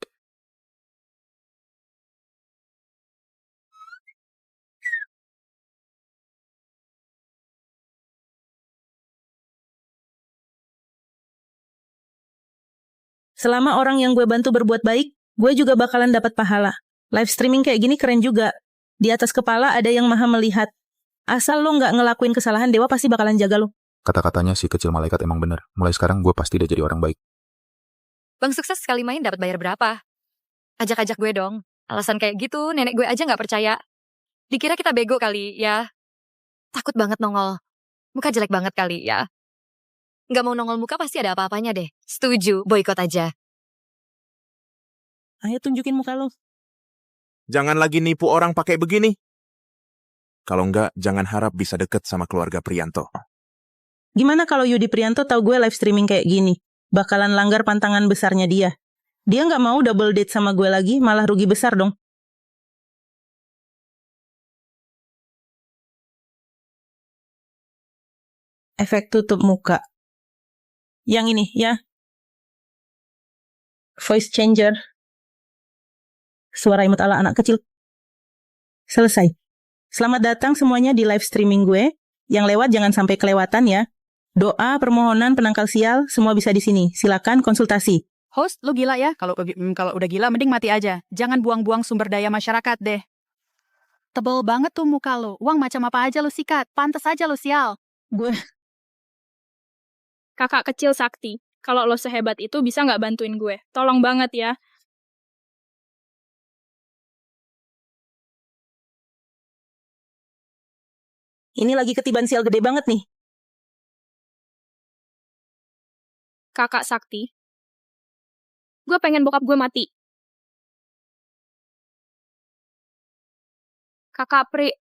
Selama orang yang gue bantu berbuat baik, gue juga bakalan dapat pahala. Live streaming kayak gini keren juga. Di atas kepala ada yang maha melihat. Asal lo nggak ngelakuin kesalahan, dewa pasti bakalan jaga lo. Kata-katanya si kecil malaikat emang bener. Mulai sekarang gue pasti udah jadi orang baik. Bang Sukses sekali main dapat bayar berapa? Ajak-ajak gue dong. Alasan kayak gitu, nenek gue aja nggak percaya. Dikira kita bego kali, ya. Takut banget nongol. Muka jelek banget kali, ya. Nggak mau nongol muka pasti ada apa-apanya deh. Setuju, boikot aja. Ayo tunjukin muka lo. Jangan lagi nipu orang pakai begini. Kalau enggak, jangan harap bisa deket sama keluarga Prianto. Gimana kalau Yudi Prianto tahu gue live streaming kayak gini? Bakalan langgar pantangan besarnya dia. Dia nggak mau double date sama gue lagi, malah rugi besar dong. Efek tutup muka. Yang ini, ya. Voice changer. Suara imut ala anak kecil. Selesai. Selamat datang semuanya di live streaming gue. Yang lewat jangan sampai kelewatan ya. Doa, permohonan, penangkal sial, semua bisa di sini. Silakan konsultasi. Host, lu gila ya? Kalau udah gila, mending mati aja. Jangan buang-buang sumber daya masyarakat deh. Tebel banget tuh muka lu. Uang macam apa aja lu sikat. Pantes aja lu sial. Gue... Kakak kecil Sakti, kalau lo sehebat itu bisa nggak bantuin gue? Tolong banget ya. Ini lagi ketiban sial gede banget nih. Kakak Sakti, gue pengen bokap gue mati. Kakak Pri,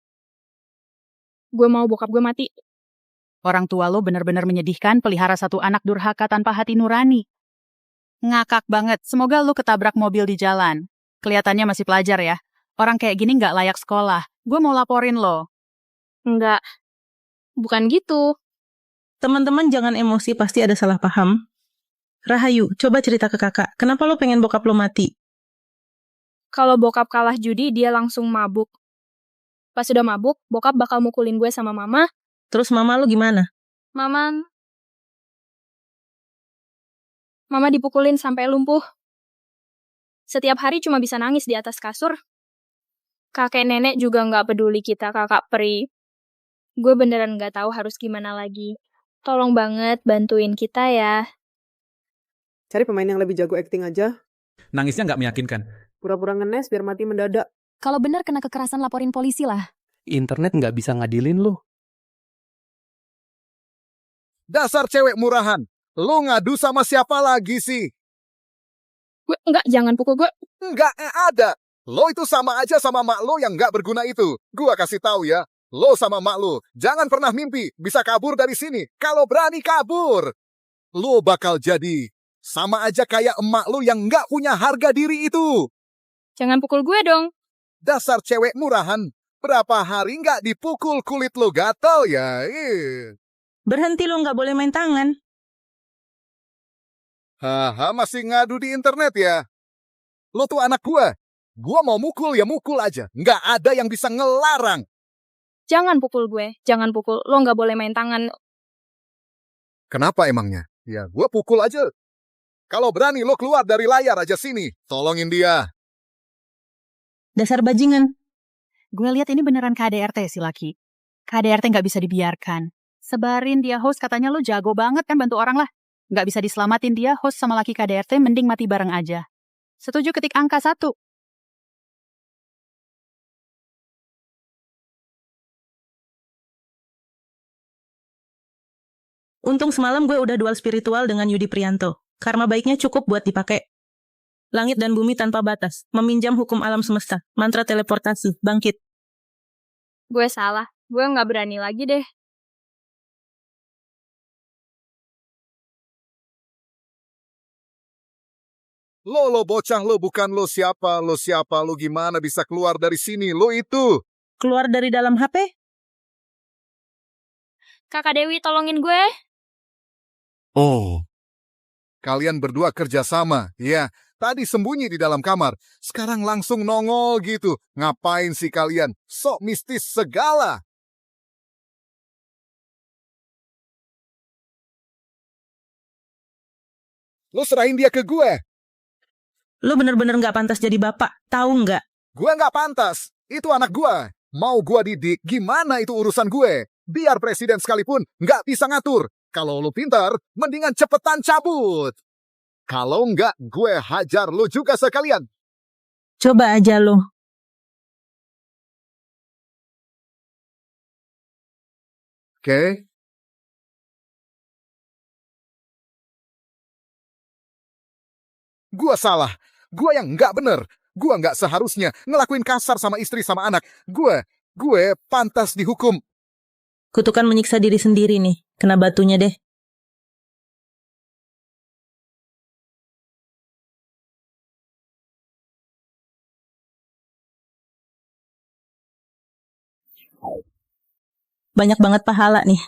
gue mau bokap gue mati. Orang tua lo benar-benar menyedihkan pelihara satu anak durhaka tanpa hati nurani. Ngakak banget, semoga lo ketabrak mobil di jalan. Kelihatannya masih pelajar ya. Orang kayak gini nggak layak sekolah. Gue mau laporin lo. Enggak, bukan gitu. Teman-teman jangan emosi, pasti ada salah paham. Rahayu, coba cerita ke kakak, kenapa lo pengen bokap lo mati? Kalau bokap kalah judi, dia langsung mabuk. Pas udah mabuk, bokap bakal mukulin gue sama mama. Terus mama lo gimana? Mama dipukulin sampai lumpuh. Setiap hari cuma bisa nangis di atas kasur. Kakek nenek juga nggak peduli kita, Kakak Pri. Gue beneran nggak tahu harus gimana lagi. Tolong banget bantuin kita ya. Cari pemain yang lebih jago acting aja. Nangisnya nggak meyakinkan. Pura-pura ngenes biar mati mendadak. Kalau benar kena kekerasan laporin polisi lah. Internet nggak bisa ngadilin lo. Dasar cewek murahan. Lo ngadu sama siapa lagi sih? Enggak, jangan pukul gue. Enggak ada. Lo itu sama aja sama mak lo yang nggak berguna itu. Gua kasih tahu ya. Lo sama mak lo, jangan pernah mimpi bisa kabur dari sini. Kalau berani kabur, lo bakal jadi sama aja kayak emak lo yang nggak punya harga diri itu. Jangan pukul gue dong. Dasar cewek murahan. Berapa hari nggak dipukul kulit lo gatal ya? Berhenti lo, nggak boleh main tangan. Haha, masih ngadu di internet ya? Lo tuh anak gua. Gua mau mukul ya mukul aja. Nggak ada yang bisa ngelarang. Jangan pukul gue. Jangan pukul. Lo nggak boleh main tangan. Kenapa emangnya? Ya, gua pukul aja. Kalau berani lo keluar dari layar aja sini. Tolongin dia. Dasar bajingan. Gue lihat ini beneran KDRT si laki. KDRT nggak bisa dibiarkan. Sebarin dia host, katanya lo jago banget kan bantu orang lah. Nggak bisa diselamatin dia, host sama laki KDRT, mending mati bareng aja. Setuju, ketik angka 1. Untung semalam gue udah dual spiritual dengan Yudi Prianto. Karma baiknya cukup buat dipakai. Langit dan bumi tanpa batas. Meminjam hukum alam semesta. Mantra teleportasi. Bangkit. Gue salah. Gue nggak berani lagi deh. Lo bocah, lo bukan lo siapa, lo gimana bisa keluar dari sini, lo itu. Keluar dari dalam HP? Kakak Dewi, tolongin gue. Oh. Kalian berdua kerja sama, ya. Tadi sembunyi di dalam kamar, sekarang langsung nongol gitu. Ngapain sih kalian? Sok mistis segala. Lo serahin dia ke gue. Lo bener-bener gak pantas jadi bapak, tahu nggak? Gue gak pantas, itu anak gue. Mau gue didik, gimana itu urusan gue? Biar presiden sekalipun gak bisa ngatur. Kalau lo pintar, mendingan cepetan cabut. Kalau nggak, gue hajar lo juga sekalian. Coba aja lo. Oke. Gue salah. Gue yang nggak bener. Gue nggak seharusnya ngelakuin kasar sama istri sama anak. Gue Gue pantas dihukum. Kutukan menyiksa diri sendiri nih. Kena batunya deh. Banyak banget pahala nih.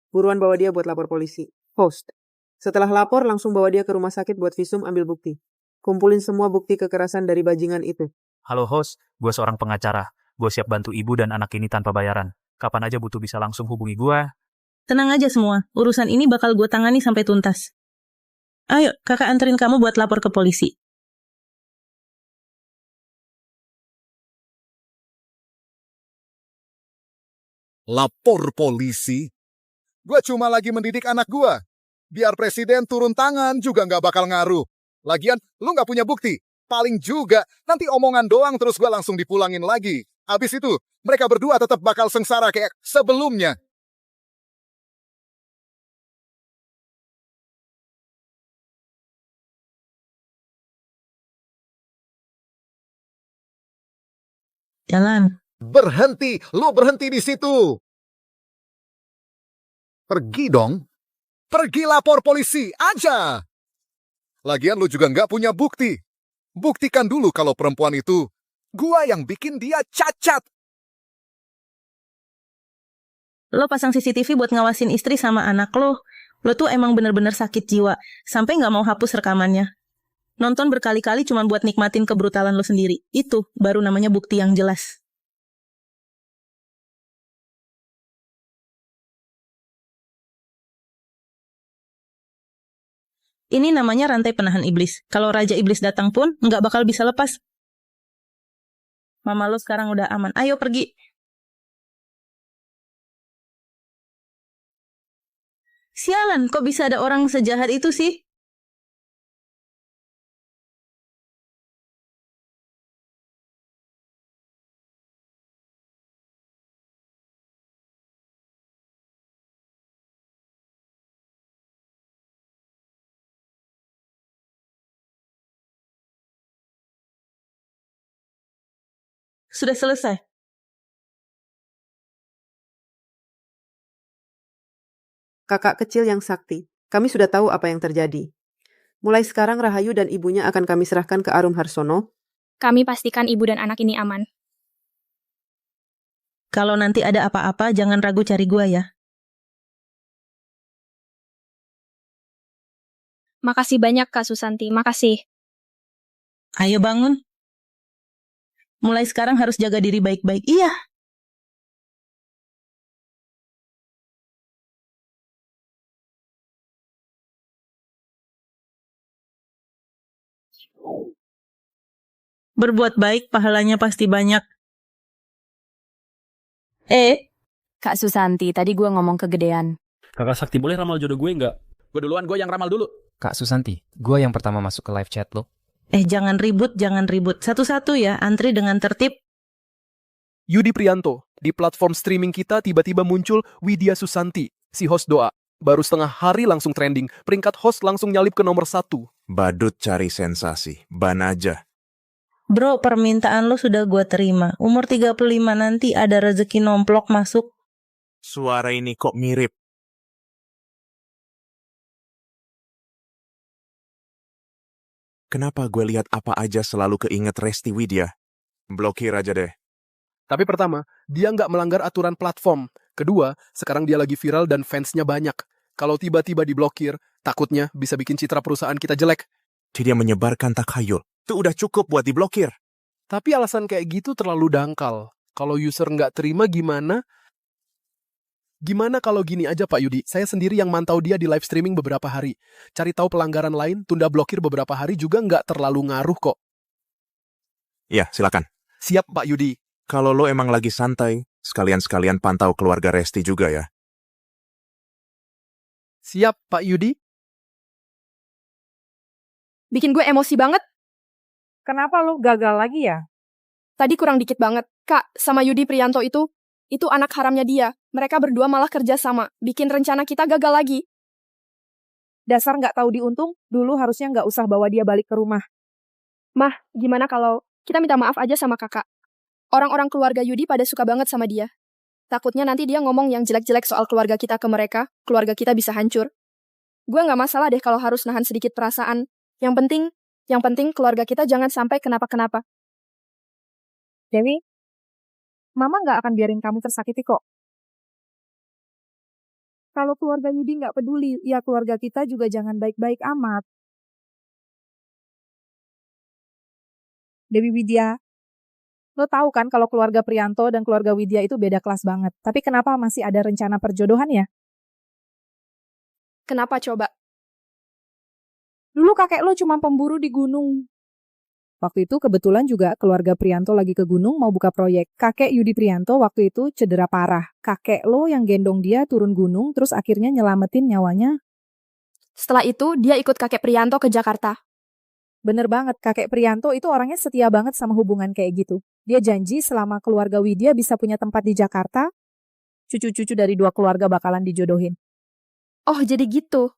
Buruan bawa dia buat lapor polisi. Host. Setelah lapor, langsung bawa dia ke rumah sakit buat visum ambil bukti. Kumpulin semua bukti kekerasan dari bajingan itu. Halo host, gue seorang pengacara. Gue siap bantu ibu dan anak ini tanpa bayaran. Kapan aja butuh bisa langsung hubungi gue. Tenang aja semua. Urusan ini bakal gue tangani sampai tuntas. Ayo, kakak anterin kamu buat lapor ke polisi. Lapor polisi? Gue cuma lagi mendidik anak gue. Biar presiden turun tangan juga nggak bakal ngaruh. Lagian, lu nggak punya bukti. Paling juga, nanti omongan doang terus gue langsung dipulangin lagi. Habis itu, mereka berdua tetap bakal sengsara kayak sebelumnya. Jalan. Berhenti, lu berhenti di situ. Pergi dong. Pergi lapor polisi aja. Lagian lu juga nggak punya bukti. Buktikan dulu kalau perempuan itu, gua yang bikin dia cacat. Lo pasang CCTV buat ngawasin istri sama anak lo. Lo tuh emang bener-bener sakit jiwa. Sampai nggak mau hapus rekamannya. Nonton berkali-kali cuma buat nikmatin kebrutalan lo sendiri. Itu baru namanya bukti yang jelas. Ini namanya rantai penahan iblis. Kalau Raja Iblis datang pun, nggak bakal bisa lepas. Mama lo sekarang udah aman. Ayo pergi. Sialan, kok bisa ada orang sejahat itu sih? Sudah selesai. Kakak kecil yang sakti, kami sudah tahu apa yang terjadi. Mulai sekarang Rahayu dan ibunya akan kami serahkan ke Arum Harsono. Kami pastikan ibu dan anak ini aman. Kalau nanti ada apa-apa, jangan ragu cari gua ya. Makasih banyak Kak Susanti, makasih. Ayo bangun. Mulai sekarang harus jaga diri baik-baik. Iya. Berbuat baik, pahalanya pasti banyak. Kak Susanti, tadi gue ngomong kegedean. Kakak Sakti boleh ramal jodoh gue nggak? Gue duluan, gue yang ramal dulu. Kak Susanti, gue yang pertama masuk ke live chat lo. Jangan ribut, jangan ribut. Satu-satu ya, antri dengan tertib. Yudi Prianto, di platform streaming kita tiba-tiba muncul Widya Susanti, si host doa. Baru setengah hari langsung trending, peringkat host langsung nyalip ke nomor 1. Badut cari sensasi, ban aja. Bro, permintaan lo sudah gue terima. Umur 35 nanti ada rezeki nomplok masuk. Suara ini kok mirip. Kenapa gue lihat apa aja selalu keinget Resti Widya? Blokir aja deh. Tapi pertama, dia nggak melanggar aturan platform. Kedua, sekarang dia lagi viral dan fansnya banyak. Kalau tiba-tiba diblokir, takutnya bisa bikin citra perusahaan kita jelek. Dia menyebarkan takhayul. Itu udah cukup buat diblokir. Tapi alasan kayak gitu terlalu dangkal. Kalau user nggak terima gimana? Gimana kalau gini aja Pak Yudi, saya sendiri yang mantau dia di live streaming beberapa hari. Cari tahu pelanggaran lain, tunda blokir beberapa hari juga nggak terlalu ngaruh kok. Ya, silakan. Siap Pak Yudi. Kalau lo emang lagi santai, sekalian-sekalian pantau keluarga Resti juga ya. Siap Pak Yudi. Bikin gue emosi banget. Kenapa lo gagal lagi ya? Tadi kurang dikit banget. Kak, sama Yudi Prianto itu anak haramnya dia. Mereka berdua malah kerja sama, bikin rencana kita gagal lagi. Dasar nggak tahu diuntung, dulu harusnya nggak usah bawa dia balik ke rumah. Mah, gimana kalau kita minta maaf aja sama kakak? Orang-orang keluarga Yudi pada suka banget sama dia. Takutnya nanti dia ngomong yang jelek-jelek soal keluarga kita ke mereka, keluarga kita bisa hancur. Gue nggak masalah deh kalau harus nahan sedikit perasaan. Yang penting keluarga kita jangan sampai kenapa-kenapa. Dewi, Mama nggak akan biarin kamu tersakiti kok. Kalau keluarga Yudi nggak peduli, ya keluarga kita juga jangan baik-baik amat. Dewi Widya, lo tahu kan kalau keluarga Prianto dan keluarga Widya itu beda kelas banget. Tapi kenapa masih ada rencana perjodohan ya? Kenapa coba? Dulu kakek lo cuma pemburu di gunung. Waktu itu kebetulan juga keluarga Prianto lagi ke gunung mau buka proyek. Kakek Yudi Prianto waktu itu cedera parah. Kakek lo yang gendong dia turun gunung terus akhirnya nyelamatin nyawanya. Setelah itu dia ikut kakek Prianto ke Jakarta. Bener banget, kakek Prianto itu orangnya setia banget sama hubungan kayak gitu. Dia janji selama keluarga Widya bisa punya tempat di Jakarta, cucu-cucu dari 2 keluarga bakalan dijodohin. Oh, jadi gitu.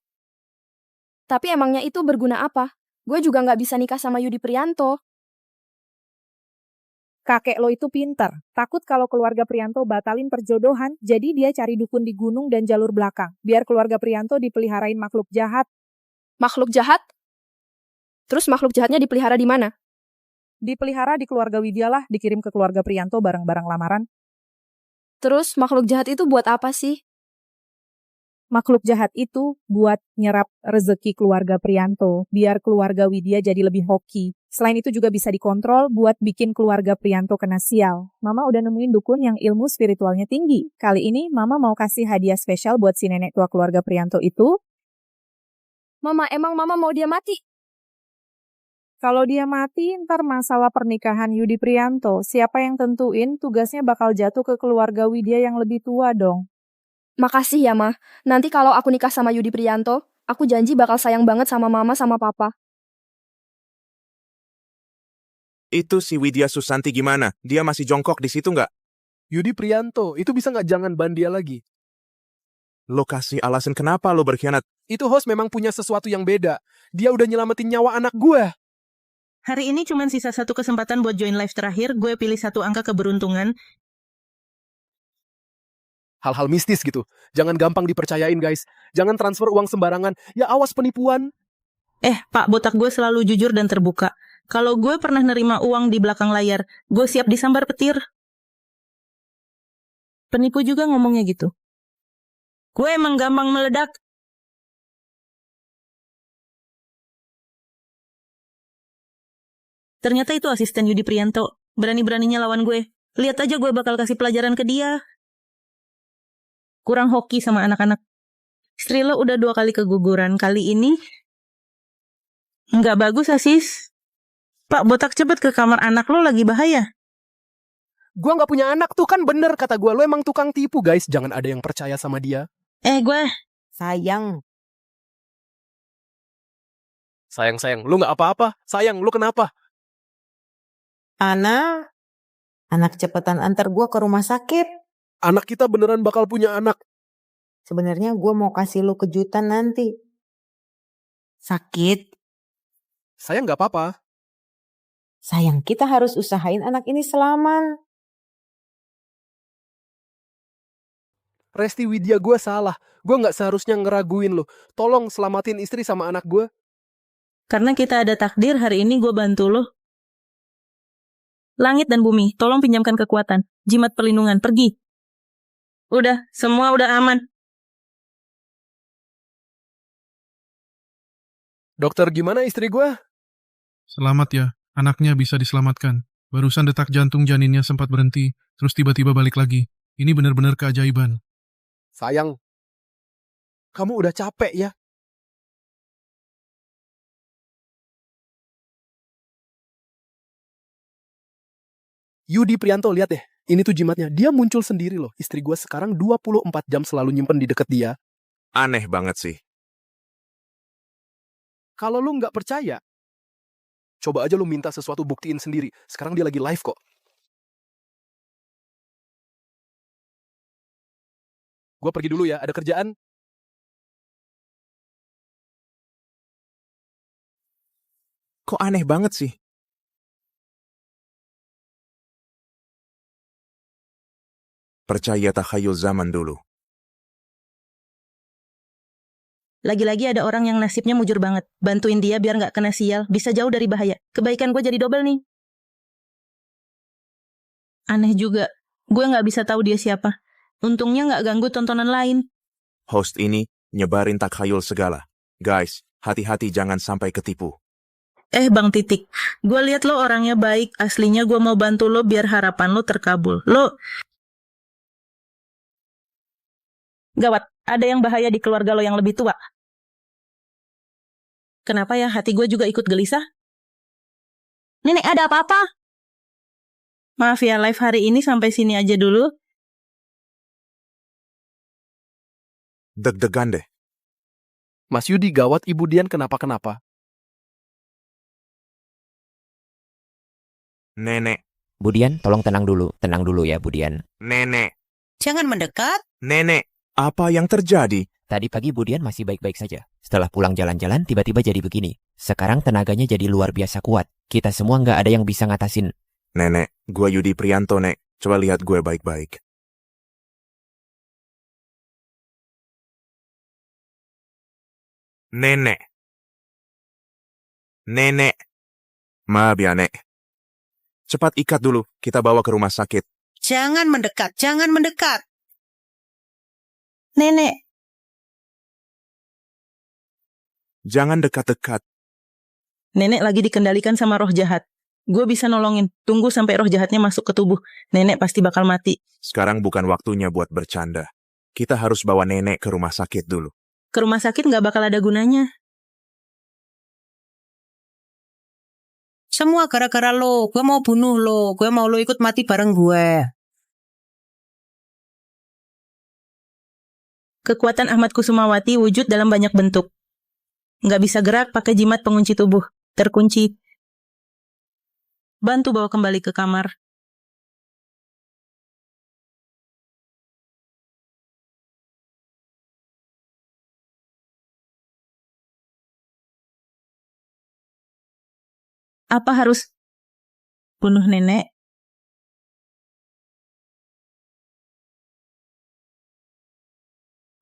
Tapi emangnya itu berguna apa? Gue juga nggak bisa nikah sama Yudi Prianto. Kakek lo itu pinter. Takut kalau keluarga Prianto batalin perjodohan, jadi dia cari dukun di gunung dan jalur belakang. Biar keluarga Prianto dipeliharain makhluk jahat. Makhluk jahat? Terus makhluk jahatnya dipelihara di mana? Dipelihara di keluarga Widya lah, dikirim ke keluarga Prianto barang-barang lamaran. Terus makhluk jahat itu buat apa sih? Makhluk jahat itu buat nyerap rezeki keluarga Prianto, biar keluarga Widya jadi lebih hoki. Selain itu juga bisa dikontrol buat bikin keluarga Prianto kena sial. Mama udah nemuin dukun yang ilmu spiritualnya tinggi. Kali ini Mama mau kasih hadiah spesial buat si nenek tua keluarga Prianto itu. Emang Mama mau dia mati? Kalau dia mati, ntar masalah pernikahan Yudi Prianto, siapa yang tentuin tugasnya bakal jatuh ke keluarga Widya yang lebih tua dong. Makasih ya, Ma. Nanti kalau aku nikah sama Yudi Prianto, aku janji bakal sayang banget sama Mama sama Papa. Itu si Widya Susanti gimana? Dia masih jongkok di situ nggak? Yudi Prianto, itu bisa nggak jangan ban dia lagi? Lo kasih alasan kenapa lo berkhianat? Itu host memang punya sesuatu yang beda. Dia udah nyelamatin nyawa anak gue. Hari ini cuma sisa 1 kesempatan buat join live terakhir. Gue pilih 1 angka keberuntungan. Hal-hal mistis gitu. Jangan gampang dipercayain, guys. Jangan transfer uang sembarangan. Ya awas penipuan. Pak, botak gue selalu jujur dan terbuka. Kalau gue pernah nerima uang di belakang layar, gue siap disambar petir. Penipu juga ngomongnya gitu. Gue emang gampang meledak. Ternyata itu asisten Yudi Prianto. Berani-beraninya lawan gue. Lihat aja gue bakal kasih pelajaran ke dia. Kurang hoki sama anak-anak. Istri lo udah 2 kali keguguran. Kali ini nggak bagus, Asis. Pak, botak cepet ke kamar, anak lo lagi bahaya. Gua nggak punya anak tuh, kan bener kata gua. Lo emang tukang tipu, guys. Jangan ada yang percaya sama dia. Gue sayang. Sayang, lu nggak apa-apa. Sayang, lu kenapa? Anak cepetan antar gue ke rumah sakit. Anak kita beneran bakal punya anak. Sebenarnya gue mau kasih lu kejutan nanti. Sakit? Sayang nggak apa-apa. Sayang, kita harus usahain anak ini selamat. Resti Widya, gue salah. Gue nggak seharusnya ngeraguin lo. Tolong selamatin istri sama anak gue. Karena kita ada takdir, hari ini gue bantu lo. Langit dan bumi, tolong pinjamkan kekuatan. Jimat perlindungan, pergi. Udah, semua udah aman. Dokter, gimana istri gue? Selamat ya, anaknya bisa diselamatkan. Barusan detak jantung janinnya sempat berhenti, terus tiba-tiba balik lagi. Ini benar-benar keajaiban. Sayang, kamu udah capek ya? Yudi Prianto, lihat deh. Ini tuh jimatnya. Dia muncul sendiri loh. Istri gue sekarang 24 jam selalu nyimpen di deket dia. Aneh banget sih. Kalau lu nggak percaya, coba aja lu minta sesuatu buktiin sendiri. Sekarang dia lagi live kok. Gue pergi dulu ya, ada kerjaan. Kok aneh banget sih? Percaya takhayul zaman dulu. Lagi-lagi ada orang yang nasibnya mujur banget. Bantuin dia biar nggak kena sial, bisa jauh dari bahaya. Kebaikan gue jadi double nih. Aneh juga, gue nggak bisa tahu dia siapa. Untungnya nggak ganggu tontonan lain. Host ini nyebarin takhayul segala. Guys, hati-hati jangan sampai ketipu. Bang Titik, gue lihat lo orangnya baik. Aslinya gue mau bantu lo biar harapan lo terkabul. Gawat, ada yang bahaya di keluarga lo yang lebih tua. Kenapa ya hati gue juga ikut gelisah? Nenek, ada apa-apa? Maaf ya, live hari ini sampai sini aja dulu. Deg-degan deh. Mas Yudi, gawat Ibu Dian kenapa-kenapa. Nenek. Budian, tolong tenang dulu ya Budian. Nenek. Jangan mendekat. Nenek, apa yang terjadi? Tadi pagi Budian masih baik-baik saja. Setelah pulang jalan-jalan, tiba-tiba jadi begini. Sekarang tenaganya jadi luar biasa kuat. Kita semua nggak ada yang bisa ngatasin. Nenek, gua Yudi Prianto, Nek. Coba lihat gue baik-baik. Nenek. Maaf ya, Nek. Cepat ikat dulu, kita bawa ke rumah sakit. Jangan mendekat. Nenek. Jangan dekat-dekat. Nenek lagi dikendalikan sama roh jahat. Gue bisa nolongin. Tunggu sampai roh jahatnya masuk ke tubuh. Nenek pasti bakal mati. Sekarang bukan waktunya buat bercanda. Kita harus bawa nenek ke rumah sakit dulu. Ke rumah sakit nggak bakal ada gunanya. Semua gara-gara lo. Gue mau bunuh lo. Gue mau lo ikut mati bareng gue. Kekuatan Ahmad Kusumawati wujud dalam banyak bentuk. Nggak bisa gerak pakai jimat pengunci tubuh. Terkunci. Bantu bawa kembali ke kamar. Apa harus bunuh nenek?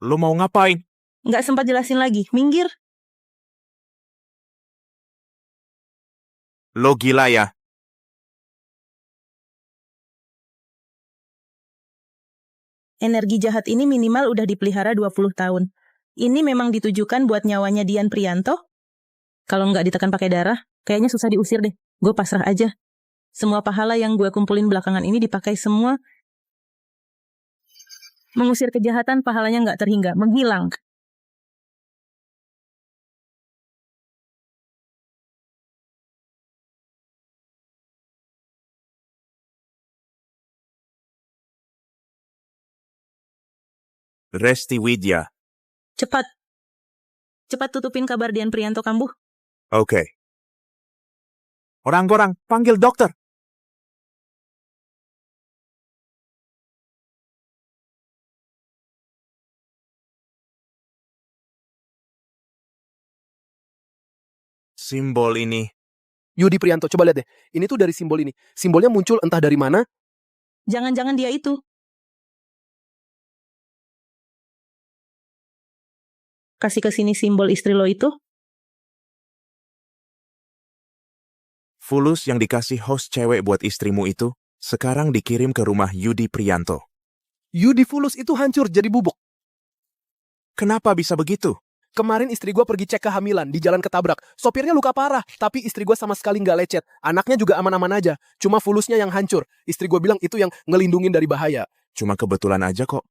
Lo mau ngapain? Nggak sempat jelasin lagi. Minggir. Lo gila ya? Energi jahat ini minimal udah dipelihara 20 tahun. Ini memang ditujukan buat nyawanya Dian Prianto? Kalau nggak ditekan pakai darah, kayaknya susah diusir deh. Gue pasrah aja. Semua pahala yang gue kumpulin belakangan ini dipakai semua. Mengusir kejahatan pahalanya nggak terhingga, menghilang. Resti Widya. Cepat tutupin kabar Dian Prianto kambuh. Oke. Orang-orang, panggil dokter. Simbol ini. Yudi Prianto, coba lihat deh. Ini tuh dari simbol ini. Simbolnya muncul entah dari mana. Jangan-jangan dia itu. Kasih ke sini simbol istri lo itu. Fulus yang dikasih host cewek buat istrimu itu, sekarang dikirim ke rumah Yudi Prianto. Yudi Fulus itu hancur jadi bubuk. Kenapa bisa begitu? Kemarin istri gue pergi cek kehamilan, di jalan ketabrak. Sopirnya luka parah, tapi istri gue sama sekali nggak lecet. Anaknya juga aman-aman aja. Cuma Fulusnya yang hancur. Istri gue bilang itu yang ngelindungin dari bahaya. Cuma kebetulan aja kok.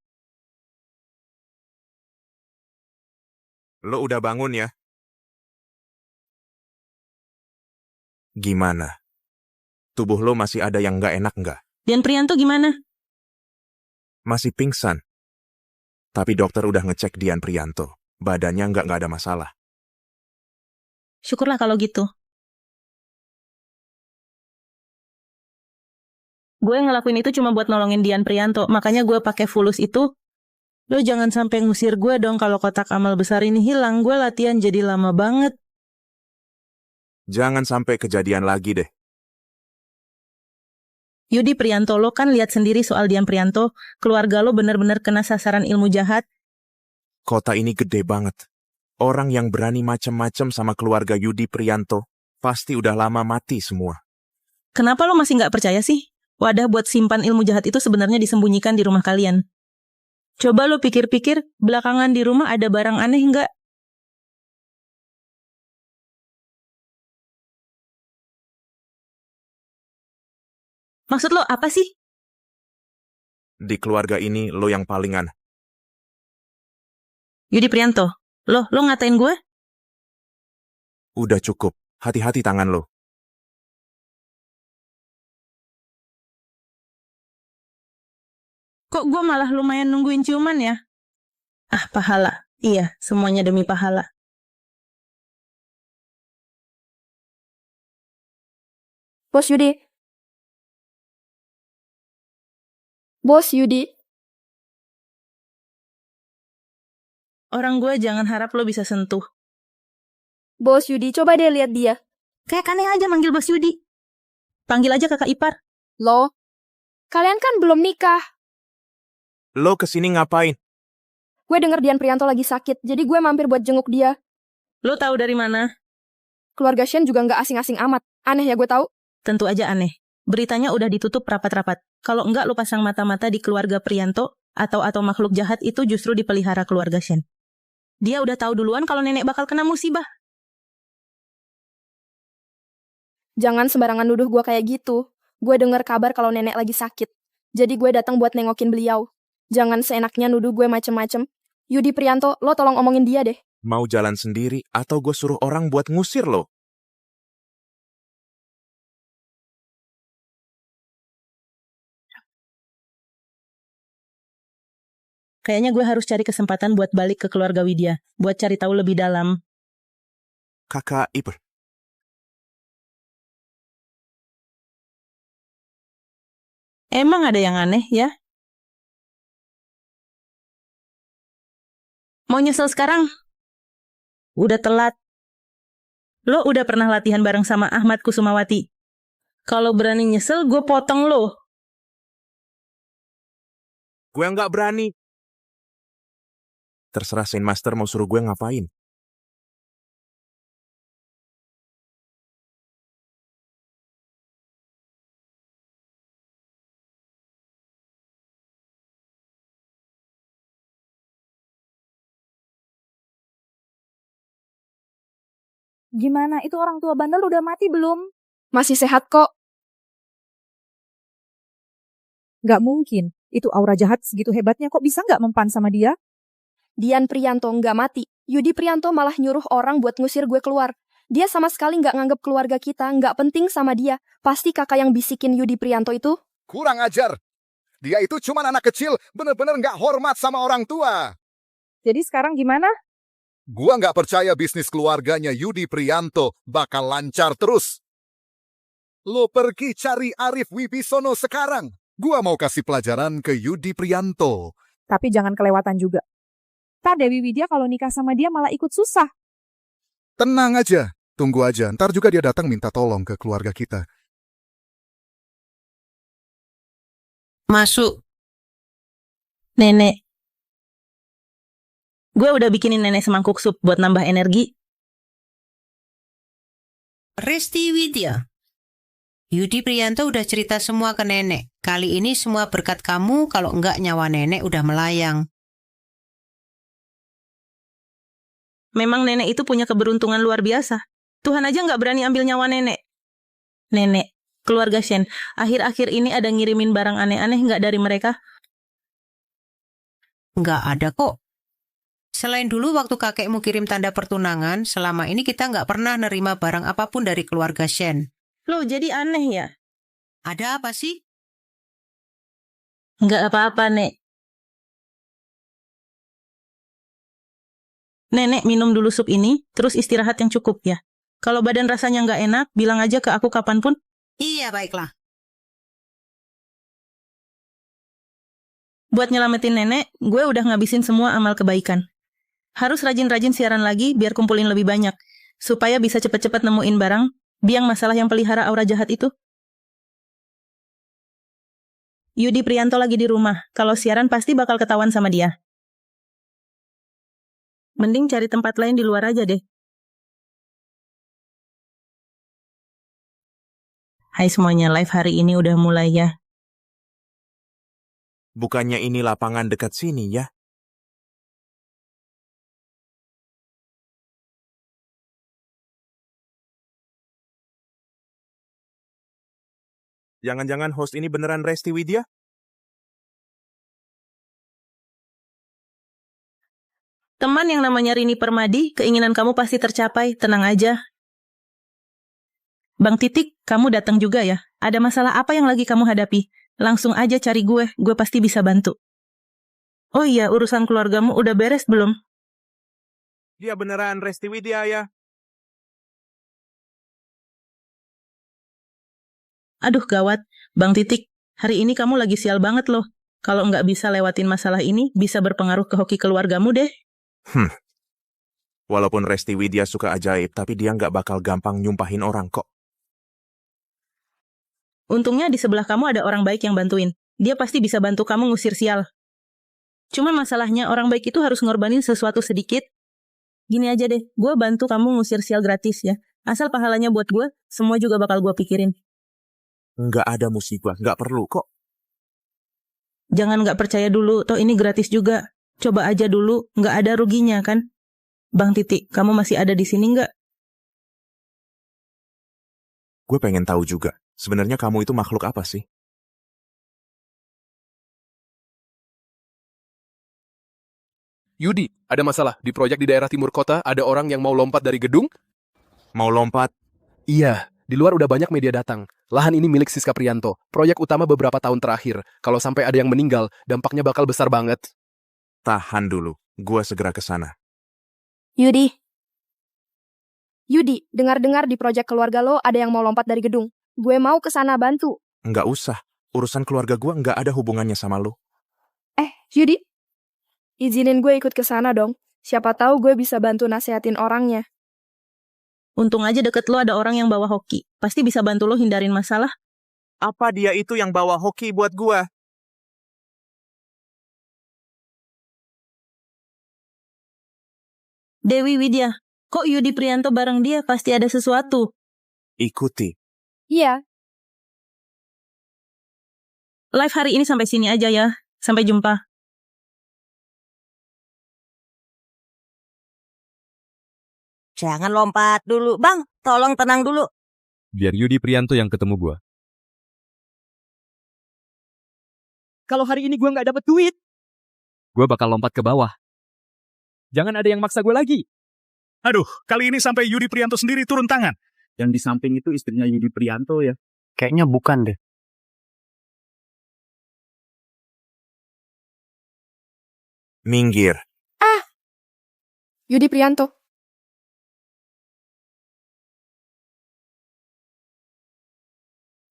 Lo udah bangun ya? Gimana? Tubuh lo masih ada yang nggak enak nggak? Dian Prianto gimana? Masih pingsan. Tapi dokter udah ngecek Dian Prianto. Badannya nggak ada masalah. Syukurlah kalau gitu. Gue ngelakuin itu cuma buat nolongin Dian Prianto. Makanya gue pakai Fulus itu. Lo jangan sampai ngusir gue dong kalau kotak amal besar ini hilang. Gue latihan jadi lama banget. Jangan sampai kejadian lagi deh. Yudi Prianto, lo kan lihat sendiri soal Dian Prianto, keluarga lo bener-bener kena sasaran ilmu jahat. Kota ini gede banget. Orang yang berani macem-macem sama keluarga Yudi Prianto pasti udah lama mati semua. Kenapa lo masih nggak percaya sih? Wadah buat simpan ilmu jahat itu sebenarnya disembunyikan di rumah kalian. Coba lo pikir-pikir, belakangan di rumah ada barang aneh nggak? Maksud lo apa sih? Di keluarga ini lo yang paling aneh. Yudi Prianto, lo ngatain gue? Udah cukup, hati-hati tangan lo. Kok gue malah lumayan nungguin ciuman ya? Ah, pahala. Iya, semuanya demi pahala. Bos Yudi. Bos Yudi. Orang gue jangan harap lo bisa sentuh. Bos Yudi, coba deh lihat dia. Kayak aneh aja manggil Bos Yudi. Panggil aja kakak ipar. Lo, kalian kan belum nikah. Lo kesini ngapain? Gue denger Dian Prianto lagi sakit, jadi gue mampir buat jenguk dia. Lo tahu dari mana? Keluarga Shen juga nggak asing-asing amat. Aneh ya gue tahu. Tentu aja aneh. Beritanya udah ditutup rapat-rapat. Kalau enggak lo pasang mata-mata di keluarga Prianto atau makhluk jahat itu justru dipelihara keluarga Shen. Dia udah tahu duluan kalau nenek bakal kena musibah. Jangan sembarangan nuduh gue kayak gitu. Gue denger kabar kalau nenek lagi sakit. Jadi gue datang buat nengokin beliau. Jangan seenaknya nuduh gue macem-macem. Yudi Prianto, lo tolong omongin dia deh. Mau jalan sendiri atau gue suruh orang buat ngusir lo? Kayaknya gue harus cari kesempatan buat balik ke keluarga Widya. Buat cari tahu lebih dalam. Kakak ipar. Emang ada yang aneh ya? Mau nyesel sekarang? Udah telat. Lo udah pernah latihan bareng sama Ahmad Kusumawati. Kalau berani nyesel, gue potong lo. Gue nggak berani. Terserah Saint Master mau suruh gue ngapain. Gimana? Itu orang tua bandel udah mati belum? Masih sehat kok. Gak mungkin. Itu aura jahat segitu hebatnya kok bisa gak mempan sama dia? Dian Prianto nggak mati. Yudi Prianto malah nyuruh orang buat ngusir gue keluar. Dia sama sekali nggak nganggap keluarga kita, nggak penting sama dia. Pasti kakak yang bisikin Yudi Prianto itu. Kurang ajar. Dia itu cuma anak kecil, bener-bener nggak hormat sama orang tua. Jadi sekarang gimana? Gua nggak percaya bisnis keluarganya Yudi Prianto bakal lancar terus. Lo pergi cari Arif Wibisono sekarang. Gua mau kasih pelajaran ke Yudi Prianto. Tapi jangan kelewatan juga. Ntar Dewi Widya kalau nikah sama dia malah ikut susah. Tenang aja, tunggu aja. Ntar juga dia datang minta tolong ke keluarga kita. Masuk. Nenek. Gue udah bikinin nenek semangkuk sup buat nambah energi. Resti Widya. Yudi Prianto udah cerita semua ke nenek. Kali ini semua berkat kamu, kalau enggak nyawa nenek udah melayang. Memang nenek itu punya keberuntungan luar biasa. Tuhan aja nggak berani ambil nyawa nenek. Nenek, keluarga Shen, akhir-akhir ini ada ngirimin barang aneh-aneh nggak dari mereka? Nggak ada kok. Selain dulu waktu kakekmu kirim tanda pertunangan, selama ini kita nggak pernah nerima barang apapun dari keluarga Shen. Loh, jadi aneh ya? Ada apa sih? Nggak apa-apa, Nek. Nenek minum dulu sup ini, terus istirahat yang cukup ya. Kalau badan rasanya nggak enak, bilang aja ke aku kapanpun. Iya, baiklah. Buat nyelamatin nenek, gue udah ngabisin semua amal kebaikan. Harus rajin-rajin siaran lagi biar kumpulin lebih banyak. Supaya bisa cepet-cepet nemuin barang, biang masalah yang pelihara aura jahat itu. Yudi Prianto lagi di rumah. Kalau siaran pasti bakal ketahuan sama dia. Mending cari tempat lain di luar aja deh. Hai semuanya, live hari ini udah mulai ya. Bukannya ini lapangan dekat sini ya? Jangan-jangan host ini beneran Resti Widya? Teman yang namanya Rini Permadi, keinginan kamu pasti tercapai, tenang aja. Bang Titik, kamu datang juga ya? Ada masalah apa yang lagi kamu hadapi? Langsung aja cari gue pasti bisa bantu. Oh iya, urusan keluargamu udah beres belum? Dia beneran Resti Widya ya? Aduh gawat, Bang Titik, hari ini kamu lagi sial banget loh. Kalau nggak bisa lewatin masalah ini, bisa berpengaruh ke hoki keluargamu deh. Walaupun Resti Widya suka ajaib, tapi dia nggak bakal gampang nyumpahin orang kok. Untungnya di sebelah kamu ada orang baik yang bantuin. Dia pasti bisa bantu kamu ngusir sial. Cuman masalahnya orang baik itu harus ngorbanin sesuatu sedikit. Gini aja deh, gue bantu kamu ngusir sial gratis ya. Asal pahalanya buat gue, semua juga bakal gue pikirin. Nggak ada musibah, nggak perlu kok. Jangan nggak percaya dulu, toh ini gratis juga. Coba aja dulu, nggak ada ruginya kan? Bang Titik, kamu masih ada di sini nggak? Gue pengen tahu juga, sebenarnya kamu itu makhluk apa sih? Yudi, ada masalah. Di proyek di daerah timur kota, ada orang yang mau lompat dari gedung? Mau lompat? Iya, di luar udah banyak media datang. Lahan ini milik Siska Prianto. Proyek utama beberapa tahun terakhir. Kalau sampai ada yang meninggal, dampaknya bakal besar banget. Tahan dulu, gue segera ke sana. Yudi, dengar-dengar di proyek keluarga lo ada yang mau lompat dari gedung. Gue mau ke sana bantu. Nggak usah, urusan keluarga gue nggak ada hubungannya sama lo. Yudi, izinin gue ikut ke sana dong. Siapa tahu gue bisa bantu nasehatin orangnya. Untung aja deket lo ada orang yang bawa hoki. Pasti bisa bantu lo hindarin masalah. Apa dia itu yang bawa hoki buat gue? Dewi Widya, kok Yudi Prianto bareng dia pasti ada sesuatu. Ikuti. Iya. Live hari ini sampai sini aja ya. Sampai jumpa. Jangan lompat dulu, Bang. Tolong tenang dulu. Biar Yudi Prianto yang ketemu gua. Kalau hari ini gue nggak dapet duit, Gua bakal lompat ke bawah. jangan ada yang maksa gue lagi. Aduh, kali ini sampai Yudi Prianto sendiri turun tangan. Yang di samping itu istrinya Yudi Prianto ya. Kayaknya bukan deh. Minggir. Yudi Prianto.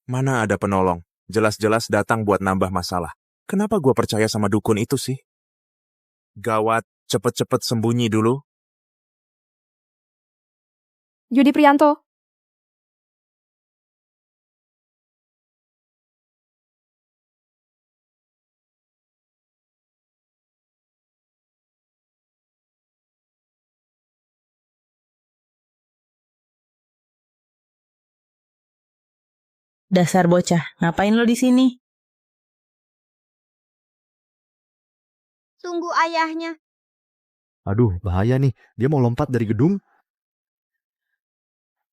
Mana ada penolong? Jelas-jelas datang buat nambah masalah. Kenapa gue percaya sama dukun itu sih? Gawat, cepet-cepet sembunyi dulu. Yudi Prianto. Dasar bocah, ngapain lo di sini? Tunggu ayahnya. Aduh, bahaya nih. Dia mau lompat dari gedung.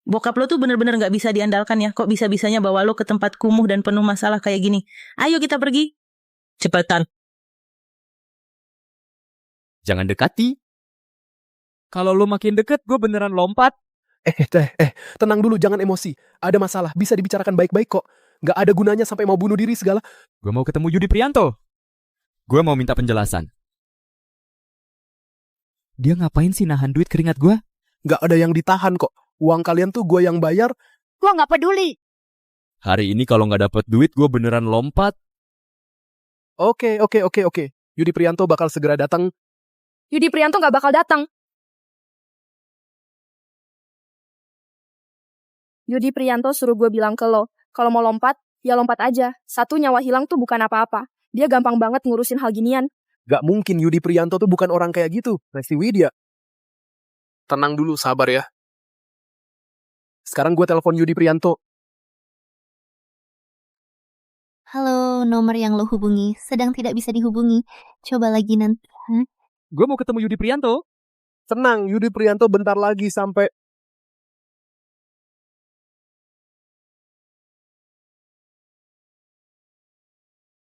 Bokap lo tuh bener-bener gak bisa diandalkan ya. Kok bisa-bisanya bawa lo ke tempat kumuh dan penuh masalah kayak gini? Ayo kita pergi. Cepetan. Jangan dekati. Kalau lo makin deket, gue beneran lompat. Tenang dulu, jangan emosi. Ada masalah, bisa dibicarakan baik-baik kok. Nggak ada gunanya sampai mau bunuh diri segala. Gue mau ketemu Yudi Prianto. Gue mau minta penjelasan. Dia ngapain sih nahan duit keringat gue? Nggak ada yang ditahan kok. Uang kalian tuh gue yang bayar. Gua nggak peduli. Hari ini kalau nggak dapet duit, gue beneran lompat. Oke. Yudi Prianto bakal segera datang. Yudi Prianto nggak bakal datang. Yudi Prianto suruh gue bilang ke lo, kalau mau lompat, Ya lompat aja. Satu nyawa hilang tuh bukan apa-apa. Dia gampang banget ngurusin hal ginian. Gak mungkin Yudi Prianto tuh bukan orang kayak gitu, Resti Widya. Tenang dulu, sabar ya. Sekarang gue telepon Yudi Prianto. Halo, nomor yang lo hubungi sedang tidak bisa dihubungi. Coba lagi nanti. Gue mau ketemu Yudi Prianto. Tenang, Yudi Prianto bentar lagi sampai...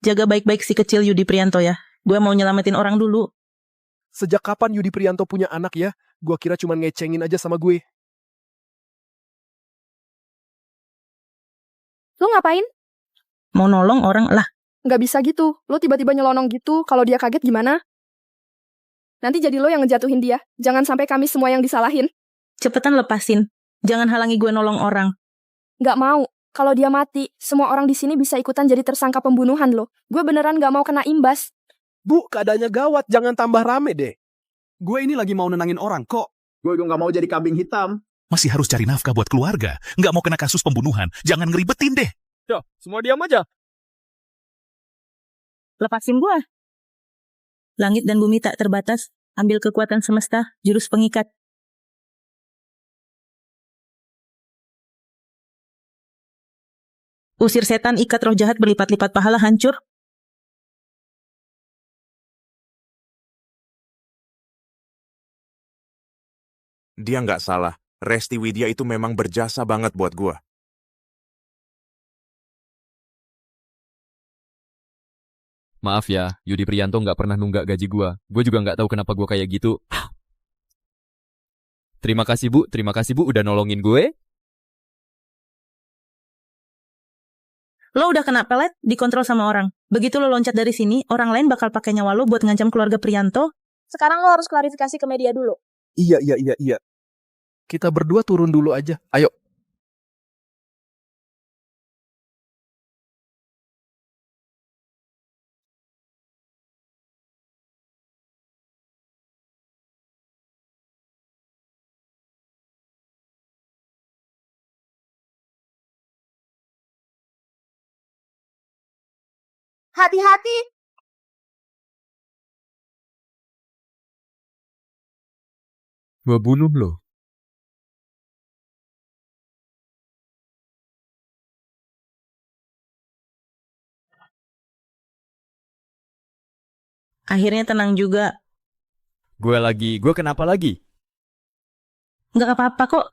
Jaga baik-baik si kecil Yudi Prianto ya. Gue mau nyelamatin orang dulu. Sejak kapan Yudi Prianto punya anak ya? Gue kira cuma ngecengin aja sama gue. Lo ngapain? Mau nolong orang lah. Nggak bisa gitu. Lo tiba-tiba nyelonong gitu, kalau dia kaget gimana? Nanti jadi lo yang ngejatuhin dia. Jangan sampai kami semua yang disalahin. Cepetan lepasin. Jangan halangi gue nolong orang. Nggak mau. Kalau dia mati, semua orang di sini bisa ikutan jadi tersangka pembunuhan lo. Gue beneran nggak mau kena imbas. Bu, keadaannya gawat. Jangan tambah rame deh. Gue ini lagi mau nenangin orang kok. Gue juga nggak mau jadi kambing hitam. Masih harus cari nafkah buat keluarga. Nggak mau kena kasus pembunuhan. Jangan ngeribetin deh. Yo, semua diam aja. Lepasin gue. Langit dan bumi tak terbatas. Ambil kekuatan semesta, jurus pengikat. Usir setan, ikat roh jahat, berlipat-lipat pahala, hancur. Dia nggak salah. Resti Widya itu memang berjasa banget buat gua. Maaf ya, Yudi Prianto nggak pernah nunggak gaji gua. Gue juga nggak tahu kenapa gua kayak gitu. Terima kasih Bu udah nolongin gue. Lo udah kena pelet, dikontrol sama orang. Begitu lo loncat dari sini, orang lain bakal pakai nyawa lo buat ngancam keluarga Prianto. Sekarang lo harus klarifikasi ke media dulu. Iya. Kita berdua turun dulu aja. Ayo. Hati-hati. Gua bunuh lo. Akhirnya tenang juga. Gue kenapa lagi? Nggak apa-apa kok.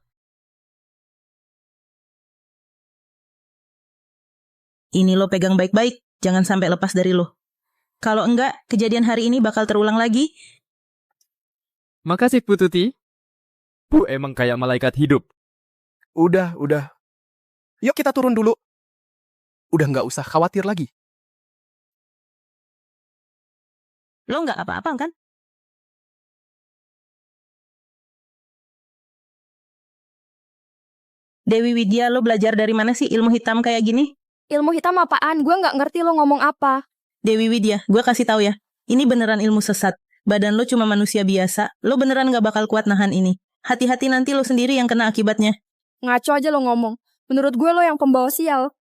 Ini lo pegang baik-baik, jangan sampai lepas dari lo. Kalau enggak, kejadian hari ini bakal terulang lagi. Makasih Bu Tuti. Bu emang kayak malaikat hidup. Udah. Yuk kita turun dulu. Udah nggak usah khawatir lagi. Lo nggak apa-apa kan? Dewi Widya, lo belajar dari mana sih ilmu hitam kayak gini? Ilmu hitam apaan? Gue nggak ngerti lo ngomong apa. Dewi Widya, gue kasih tahu ya. Ini beneran ilmu sesat. Badan lo cuma manusia biasa. Lo beneran nggak bakal kuat nahan ini. Hati-hati nanti lo sendiri yang kena akibatnya. Ngaco aja lo ngomong. Menurut gue lo yang pembawa sial.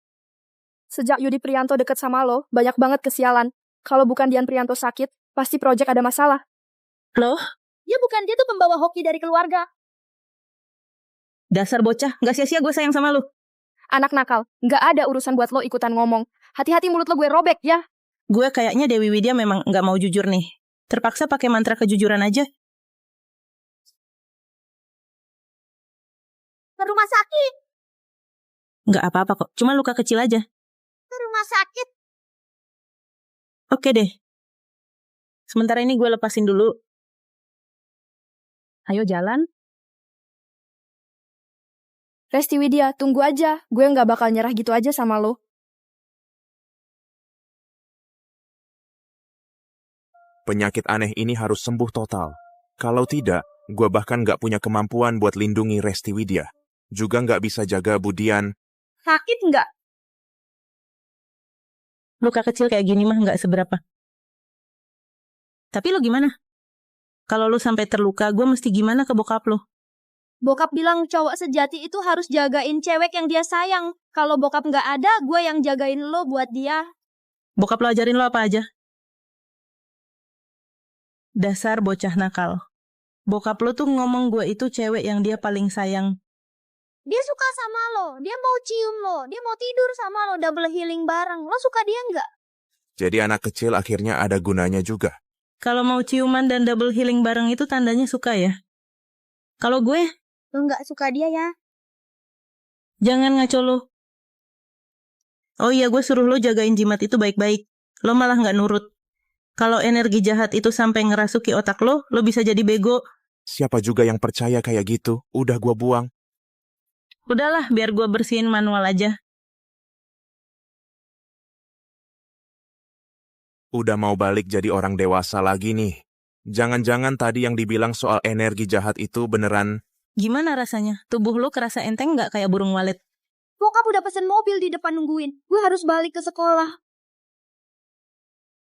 Sejak Yudi Prianto deket sama lo, banyak banget kesialan. Kalau bukan Dian Prianto sakit, pasti project ada masalah. Loh? Ya bukan dia tuh pembawa hoki dari keluarga. Dasar bocah, nggak sia-sia gue sayang sama lo. Anak nakal, nggak ada urusan buat lo ikutan ngomong. Hati-hati mulut lo gue robek ya. Gue kayaknya Dewi Widya memang nggak mau jujur nih. Terpaksa pakai mantra kejujuran aja. Ke rumah sakit. Nggak apa-apa kok, cuma luka kecil aja. Ke rumah sakit. Oke deh. Sementara ini gue lepasin dulu. Ayo jalan. Resti Widya, tunggu aja. Gue nggak bakal nyerah gitu aja sama lo. Penyakit aneh ini harus sembuh total. Kalau tidak, gua bahkan nggak punya kemampuan buat lindungi Resti Widya. Juga nggak bisa jaga Budian. Sakit nggak? Luka kecil kayak gini mah nggak seberapa. Tapi lo gimana? Kalau lo sampai terluka, gue mesti gimana ke bokap lo? Bokap bilang cowok sejati itu harus jagain cewek yang dia sayang. Kalau bokap nggak ada, gue yang jagain lo buat dia. Bokap lo ajarin lo apa aja? Dasar bocah nakal. Bokap lo tuh ngomong gue itu cewek yang dia paling sayang. Dia suka sama lo, dia mau cium lo, dia mau tidur sama lo, double healing bareng. Lo suka dia nggak? Jadi anak kecil akhirnya ada gunanya juga. Kalau mau ciuman dan double healing bareng itu tandanya suka ya? Kalau gue, Lo nggak suka dia ya? jangan ngaco lo. Oh iya, gue suruh lo jagain jimat itu baik-baik. Lo malah nggak nurut. Kalau energi jahat itu sampai ngerasuki otak lo bisa jadi bego. Siapa juga yang percaya kayak gitu? Udah gua buang. Udahlah, biar gue bersihin manual aja. Udah mau balik jadi orang dewasa lagi nih. Jangan-jangan tadi yang dibilang soal energi jahat itu beneran... Gimana rasanya? Tubuh lo kerasa enteng nggak kayak burung walet? Bokap udah pesen mobil di depan nungguin. Gue harus balik ke sekolah.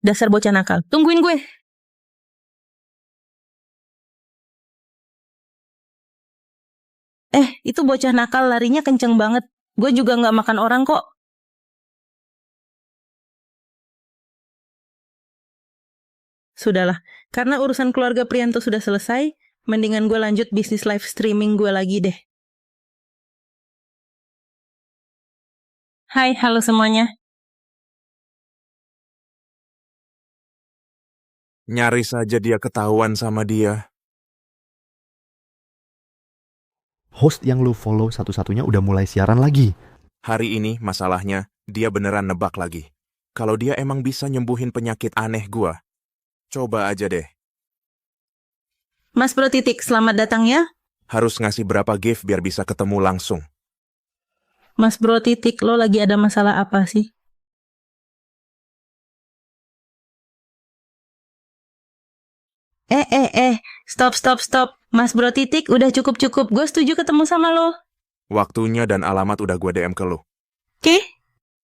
Dasar bocah nakal. Tungguin gue. Itu bocah nakal larinya kenceng banget. Gue juga nggak makan orang kok. Sudahlah, karena urusan keluarga Prianto sudah selesai, mendingan gue lanjut bisnis live streaming gue lagi deh. Hai, halo semuanya. Nyaris saja dia ketahuan sama dia. Host yang lu follow satu-satunya udah mulai siaran lagi. Hari ini masalahnya, dia beneran nebak lagi. Kalau dia emang bisa nyembuhin penyakit aneh gua. Coba aja deh. Mas Bro Titik, selamat datang ya. Harus ngasih berapa gift biar bisa ketemu langsung. Mas Bro Titik, lo lagi ada masalah apa sih? Stop. Mas Bro Titik, udah cukup. Gue setuju ketemu sama lo. Waktunya dan alamat udah gua DM ke lo. Oke?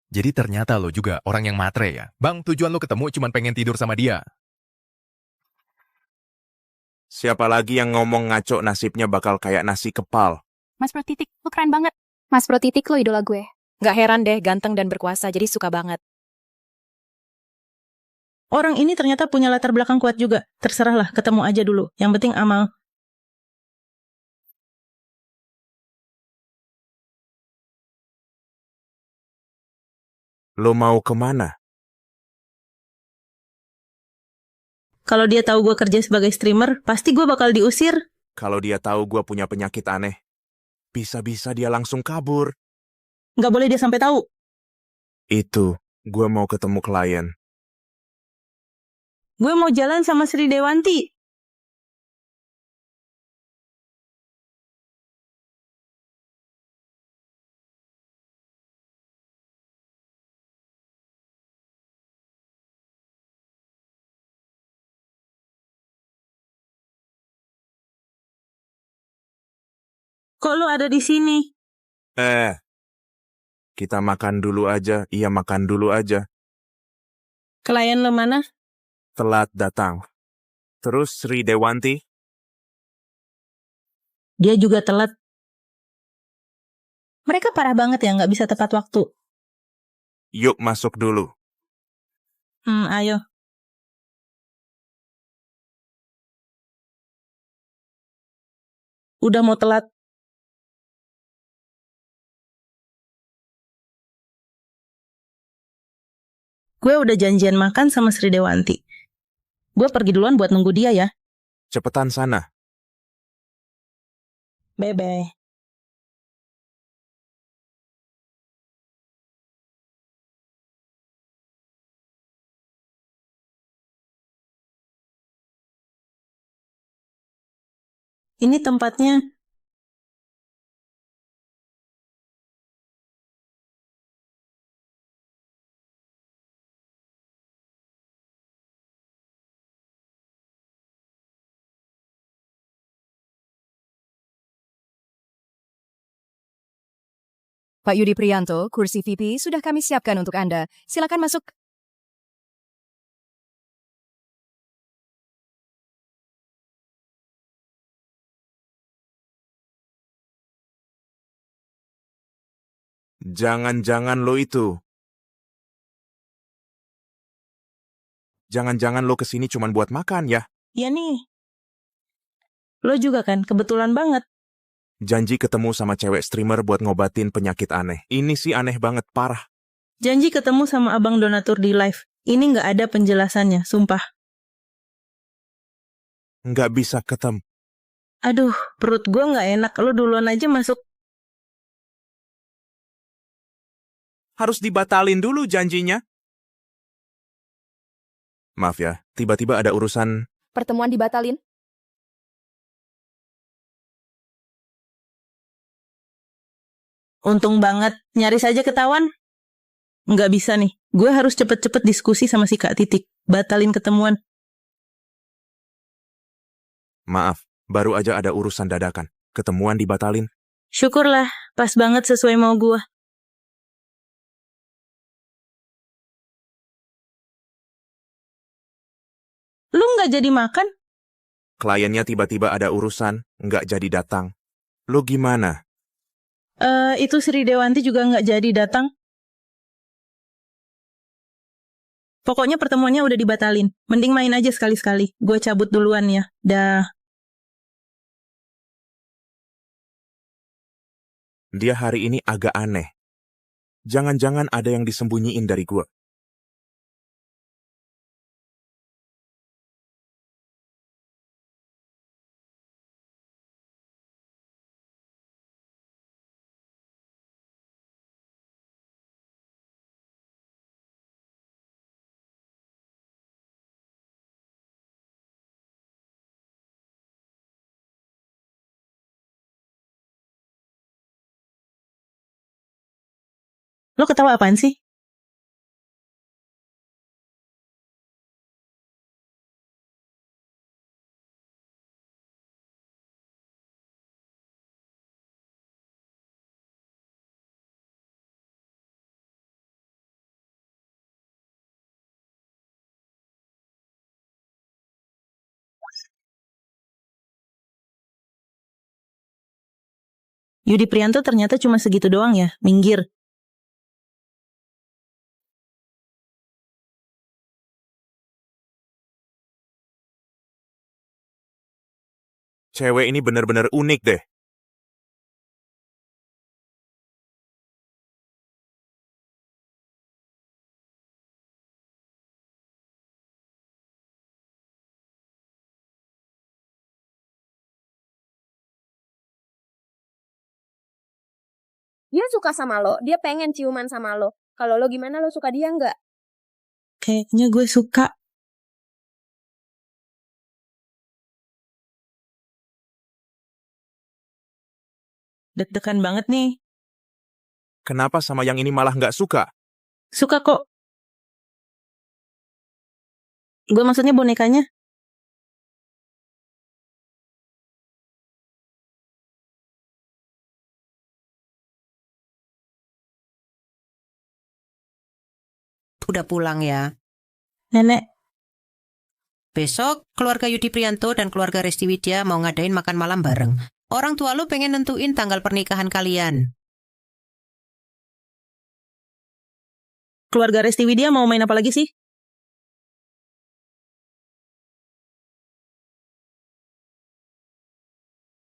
Jadi ternyata lo juga orang yang matre ya? Bang, tujuan lo ketemu cuma pengen tidur sama dia. Siapa lagi yang ngomong ngaco nasibnya bakal kayak nasi kepal? Mas Bro Titik, lo keren banget. Mas Bro Titik, lo idola gue. Gak heran deh, ganteng dan berkuasa, jadi suka banget. Orang ini ternyata punya latar belakang kuat juga. Terserahlah, ketemu aja dulu. Yang penting amal. Lo mau kemana? Kalau dia tahu gue kerja sebagai streamer, pasti gue bakal diusir. Kalau dia tahu gua punya penyakit aneh, bisa-bisa dia langsung kabur. Nggak boleh dia sampai tahu. Itu, gua mau ketemu klien. Gue mau jalan sama Sri Dewanti. Kok lo ada di sini? Kita makan dulu aja. Iya, makan dulu aja. Klien lo mana? Telat datang. Terus Sri Dewanti? Dia juga telat. Mereka parah banget ya, nggak bisa tepat waktu. Yuk masuk dulu. Ayo. Udah mau telat. Gue udah janjian makan sama Sri Dewanti. Gue pergi duluan buat nunggu dia ya. Cepetan sana. Bye-bye. Ini tempatnya. Pak Yudi Prianto, kursi VP sudah kami siapkan untuk Anda. Silakan masuk. Jangan-jangan lo itu. Jangan-jangan lo kesini cuma buat makan ya? Ya nih. Lo juga kan, kebetulan banget. Janji ketemu sama cewek streamer buat ngobatin penyakit aneh. Ini sih aneh banget, parah. Janji ketemu sama abang donatur di live. Ini nggak ada penjelasannya, sumpah. Nggak bisa ketemu. Aduh, perut gue nggak enak. Lo duluan aja masuk. Harus dibatalin dulu janjinya. Maaf ya, tiba-tiba ada urusan. Pertemuan dibatalin. Untung banget, nyaris aja ketahuan. Nggak bisa nih, gue harus cepet-cepet diskusi sama si Kak Titik. Batalin ketemuan. Maaf, baru aja ada urusan dadakan. Ketemuan dibatalin. Syukurlah, pas banget sesuai mau gue. Lu nggak jadi makan? Kliennya tiba-tiba ada urusan, nggak jadi datang. Lo gimana? Itu Sri Dewanti juga nggak jadi datang. Pokoknya pertemuannya udah dibatalin. Mending main aja sekali-sekali. Gue cabut duluan ya. Dah. Dia hari ini agak aneh. Jangan-jangan ada yang disembunyiin dari gue. Lo ketawa apaan sih? Yudi Prianto ternyata cuma segitu doang ya, minggir. Cewek ini bener-bener unik deh. Dia suka sama lo, dia pengen ciuman sama lo. Kalau lo gimana, lo suka dia nggak? Kayaknya gue suka. Deg-degan banget nih. Kenapa sama yang ini malah nggak suka? Suka kok. Gue maksudnya bonekanya. Udah pulang ya. Nenek. Besok keluarga Yudi Prianto dan keluarga Resti Widya mau ngadain makan malam bareng. Orang tua lu pengen nentuin tanggal pernikahan kalian. Keluarga Resti Widya mau main apa lagi sih?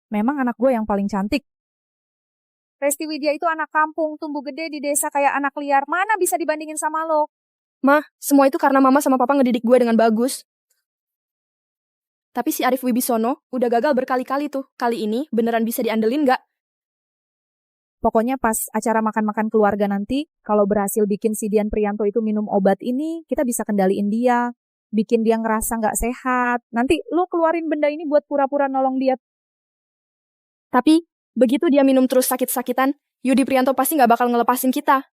Memang anak gue yang paling cantik. Resti Widya itu anak kampung, tumbuh gede di desa kayak anak liar. Mana bisa dibandingin sama lo? Mah, semua itu karena mama sama papa ngedidik gue dengan bagus. Tapi si Arif Wibisono udah gagal berkali-kali tuh. Kali ini beneran bisa diandelin nggak? Pokoknya pas acara makan-makan keluarga nanti, kalau berhasil bikin si Dian Prianto itu minum obat ini, kita bisa kendaliin dia. Bikin dia ngerasa nggak sehat. Nanti lo keluarin benda ini buat pura-pura nolong dia. Tapi, begitu dia minum terus sakit-sakitan, Yudi Prianto pasti nggak bakal ngelepasin kita.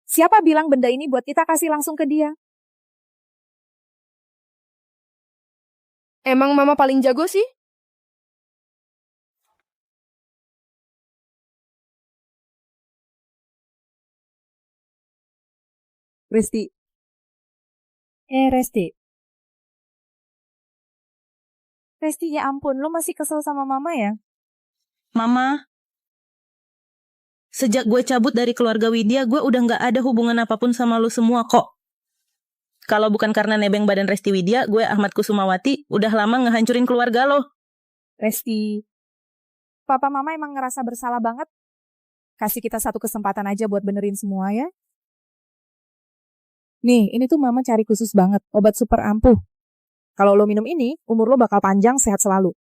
Siapa bilang benda ini buat kita kasih langsung ke dia? Emang mama paling jago sih? Resti. Resti. Resti, ya ampun, lo masih kesel sama mama ya? Mama. Sejak gue cabut dari keluarga Widya, gue udah gak ada hubungan apapun sama lo semua kok. Kalau bukan karena nebeng badan Resti Widya, gue Ahmad Kusumawati udah lama ngehancurin keluarga lo. Resti, Papa Mama emang ngerasa bersalah banget. Kasih kita satu kesempatan aja buat benerin semua ya. Nih, ini tuh Mama cari khusus banget, obat super ampuh. Kalau lo minum ini, umur lo bakal panjang, sehat selalu.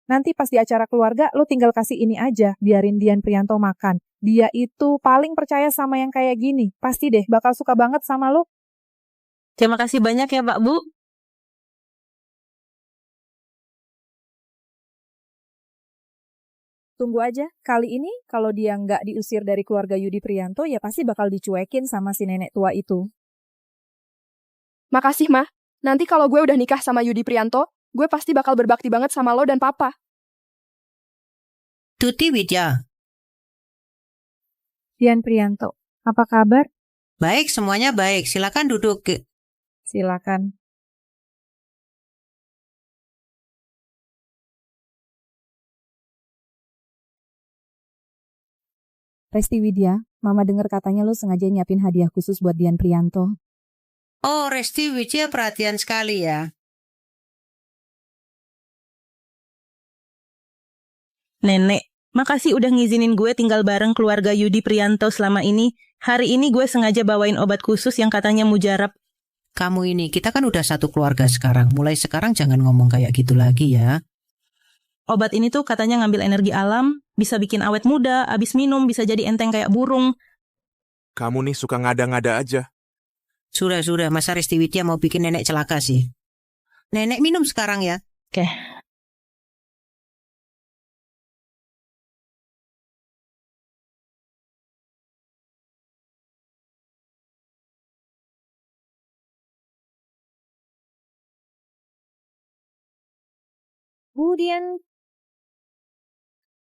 Nanti pas di acara keluarga, lo tinggal kasih ini aja, biarin Dian Priyanto makan. Dia itu paling percaya sama yang kayak gini. Pasti deh, bakal suka banget sama lo. Terima kasih banyak ya Pak Bu. Tunggu aja, kali ini kalau dia nggak diusir dari keluarga Yudi Priyanto, ya pasti bakal dicuekin sama si nenek tua itu. Makasih, Ma. Nanti kalau gue udah nikah sama Yudi Priyanto, gue pasti bakal berbakti banget sama lo dan Papa. Tuti Widya. Dian Priyanto, apa kabar? Baik, semuanya baik. Silakan duduk. Silakan. Resti Widya, Mama dengar katanya lo sengaja nyiapin hadiah khusus buat Dian Priyanto. Oh, Resti Widya perhatian sekali ya. Nenek, makasih udah ngizinin gue tinggal bareng keluarga Yudi Priyanto selama ini. Hari ini gue sengaja bawain obat khusus yang katanya mujarab. Kamu ini, kita kan udah satu keluarga sekarang. Mulai sekarang jangan ngomong kayak gitu lagi ya. Obat ini tuh katanya ngambil energi alam, bisa bikin awet muda, abis minum bisa jadi enteng kayak burung. Kamu nih suka ngada-ngada aja. Sudah, masa Resti Widya mau bikin nenek celaka sih? Nenek minum sekarang ya. Oke. Bu Dian,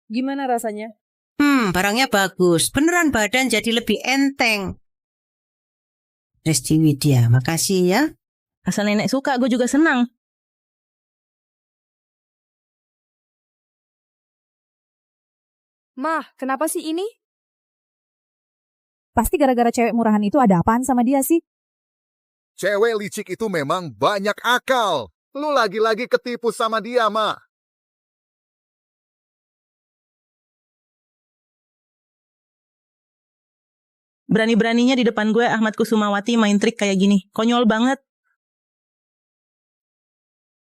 gimana rasanya? Barangnya bagus. Beneran badan jadi lebih enteng. Resti Widya, makasih ya. Asal nenek suka, gue juga senang. Ma, kenapa sih ini? Pasti gara-gara cewek murahan itu ada apaan sama dia sih? Cewek licik itu memang banyak akal. Lu lagi-lagi ketipu sama dia, Ma. Berani-beraninya di depan gue Ahmad Kusumawati main trik kayak gini. Konyol banget.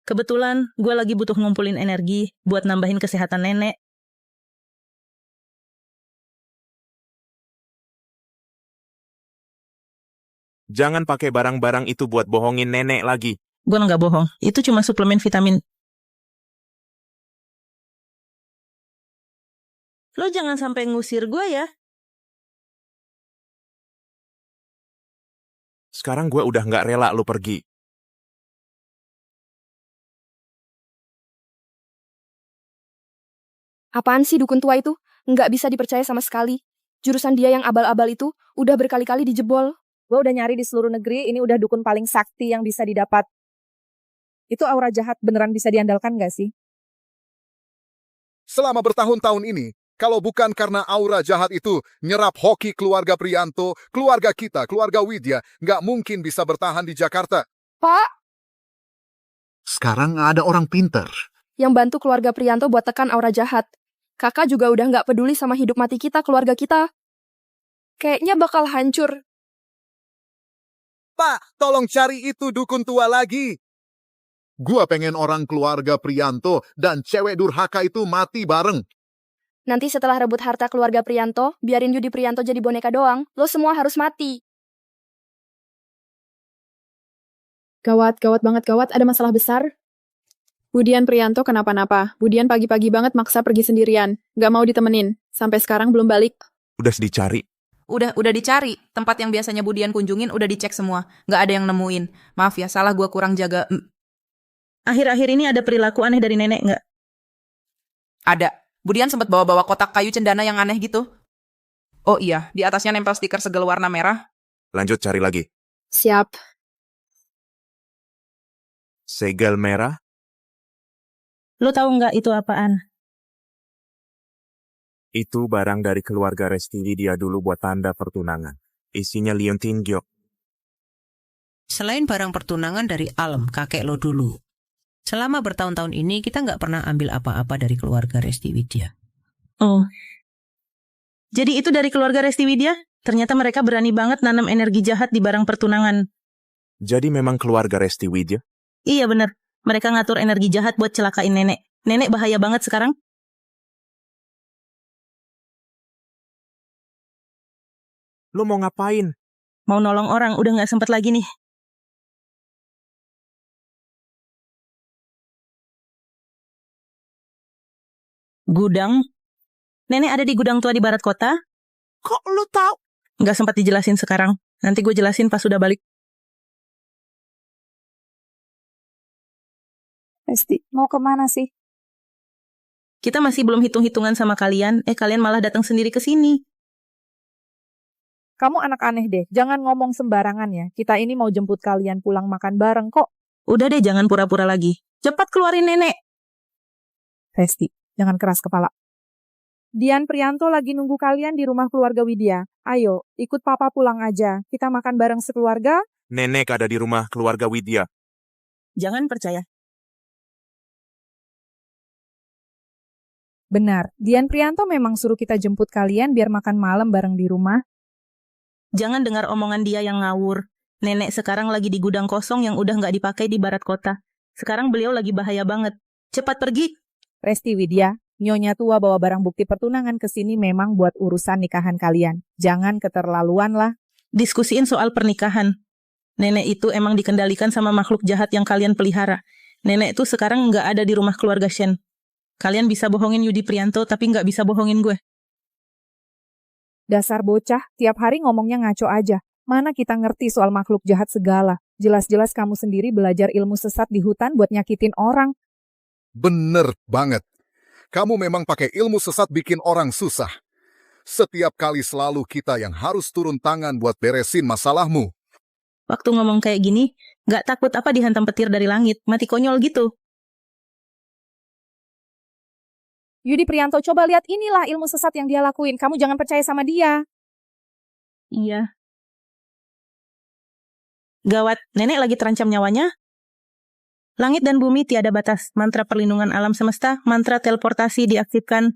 Kebetulan gue lagi butuh ngumpulin energi buat nambahin kesehatan nenek. Jangan pakai barang-barang itu buat bohongin nenek lagi. Gue nggak bohong. Itu cuma suplemen vitamin. Lo jangan sampai ngusir gue ya. Sekarang gue udah nggak rela lo pergi. Apaan sih dukun tua itu? Nggak bisa dipercaya sama sekali. Jurusan dia yang abal-abal itu udah berkali-kali dijebol. Gue udah nyari di seluruh negeri, ini udah dukun paling sakti yang bisa didapat. Itu aura jahat beneran bisa diandalkan gak sih? Selama bertahun-tahun ini, kalau bukan karena aura jahat itu nyerap hoki keluarga Priyanto, keluarga kita, keluarga Widya, nggak mungkin bisa bertahan di Jakarta. Pak, Sekarang ada orang pinter. yang bantu keluarga Priyanto buat tekan aura jahat. Kakak juga udah nggak peduli sama hidup mati kita, keluarga kita. Kayaknya bakal hancur. Pak, tolong cari itu dukun tua lagi. Gua pengen orang keluarga Priyanto dan cewek durhaka itu mati bareng. Nanti setelah rebut harta keluarga Priyanto, biarin Yudi Priyanto jadi boneka doang. Lo semua harus mati. Gawat banget, ada masalah besar. Budian Priyanto kenapa-napa. Budian pagi-pagi banget maksa pergi sendirian. Gak mau ditemenin. Sampai sekarang belum balik. Udah dicari. Udah dicari. Tempat yang biasanya Budian kunjungin udah dicek semua. Gak ada yang nemuin. Maaf ya, salah gue kurang jaga. Akhir-akhir ini ada perilaku aneh dari nenek nggak? Ada. Budian sempat bawa-bawa kotak kayu cendana yang aneh gitu. Oh iya, di atasnya nempel stiker segel warna merah. Lanjut cari lagi. Siap. Segel merah. Lo tahu nggak itu apaan? Itu barang dari keluarga Resti Widya dulu buat tanda pertunangan. Isinya liontin giok. Selain barang pertunangan dari Alm, kakek lo dulu. Selama bertahun-tahun ini kita nggak pernah ambil apa-apa dari keluarga Resti Widya. Oh. Jadi itu dari keluarga Resti Widya? Ternyata mereka berani banget nanam energi jahat di barang pertunangan. Jadi memang keluarga Resti Widya? Iya bener. Mereka ngatur energi jahat buat celakain nenek. Nenek bahaya banget sekarang. Lo mau ngapain? Mau nolong orang, udah nggak sempet lagi nih. Gudang? Nenek ada di gudang tua di barat kota? Kok lo tahu? Nggak sempat dijelasin sekarang. Nanti gue jelasin pas udah balik. Resti, mau kemana sih? Kita masih belum hitung-hitungan sama kalian. Kalian malah datang sendiri ke sini. Kamu anak aneh deh, jangan ngomong sembarangan ya. Kita ini mau jemput kalian pulang makan bareng kok. Udah deh, jangan pura-pura lagi. Cepat keluarin nenek. Resti, jangan keras kepala. Dian Prianto lagi nunggu kalian di rumah keluarga Widya. Ayo, ikut papa pulang aja. Kita makan bareng sekeluarga. Nenek ada di rumah keluarga Widya. Jangan percaya. Benar, Dian Prianto memang suruh kita jemput kalian biar makan malam bareng di rumah. Jangan dengar omongan dia yang ngawur. Nenek sekarang lagi di gudang kosong yang udah nggak dipakai di barat kota. Sekarang beliau lagi bahaya banget. Cepat pergi. Resti Widya, nyonya tua bawa barang bukti pertunangan ke sini memang buat urusan nikahan kalian. Jangan keterlaluan lah. Diskusiin soal pernikahan. Nenek itu emang dikendalikan sama makhluk jahat yang kalian pelihara. Nenek itu sekarang nggak ada di rumah keluarga Shen. Kalian bisa bohongin Yudi Prianto tapi nggak bisa bohongin gue. Dasar bocah, tiap hari ngomongnya ngaco aja. Mana kita ngerti soal makhluk jahat segala. Jelas-jelas kamu sendiri belajar ilmu sesat di hutan buat nyakitin orang. Bener banget. Kamu memang pakai ilmu sesat bikin orang susah. Setiap kali selalu kita yang harus turun tangan buat beresin masalahmu. Waktu ngomong kayak gini, nggak takut apa dihantam petir dari langit, mati konyol gitu. Yudi Prianto, coba lihat inilah ilmu sesat yang dia lakuin. Kamu jangan percaya sama dia. Iya. Gawat, nenek lagi terancam nyawanya. Langit dan bumi tiada batas. Mantra perlindungan alam semesta, mantra teleportasi diaktifkan.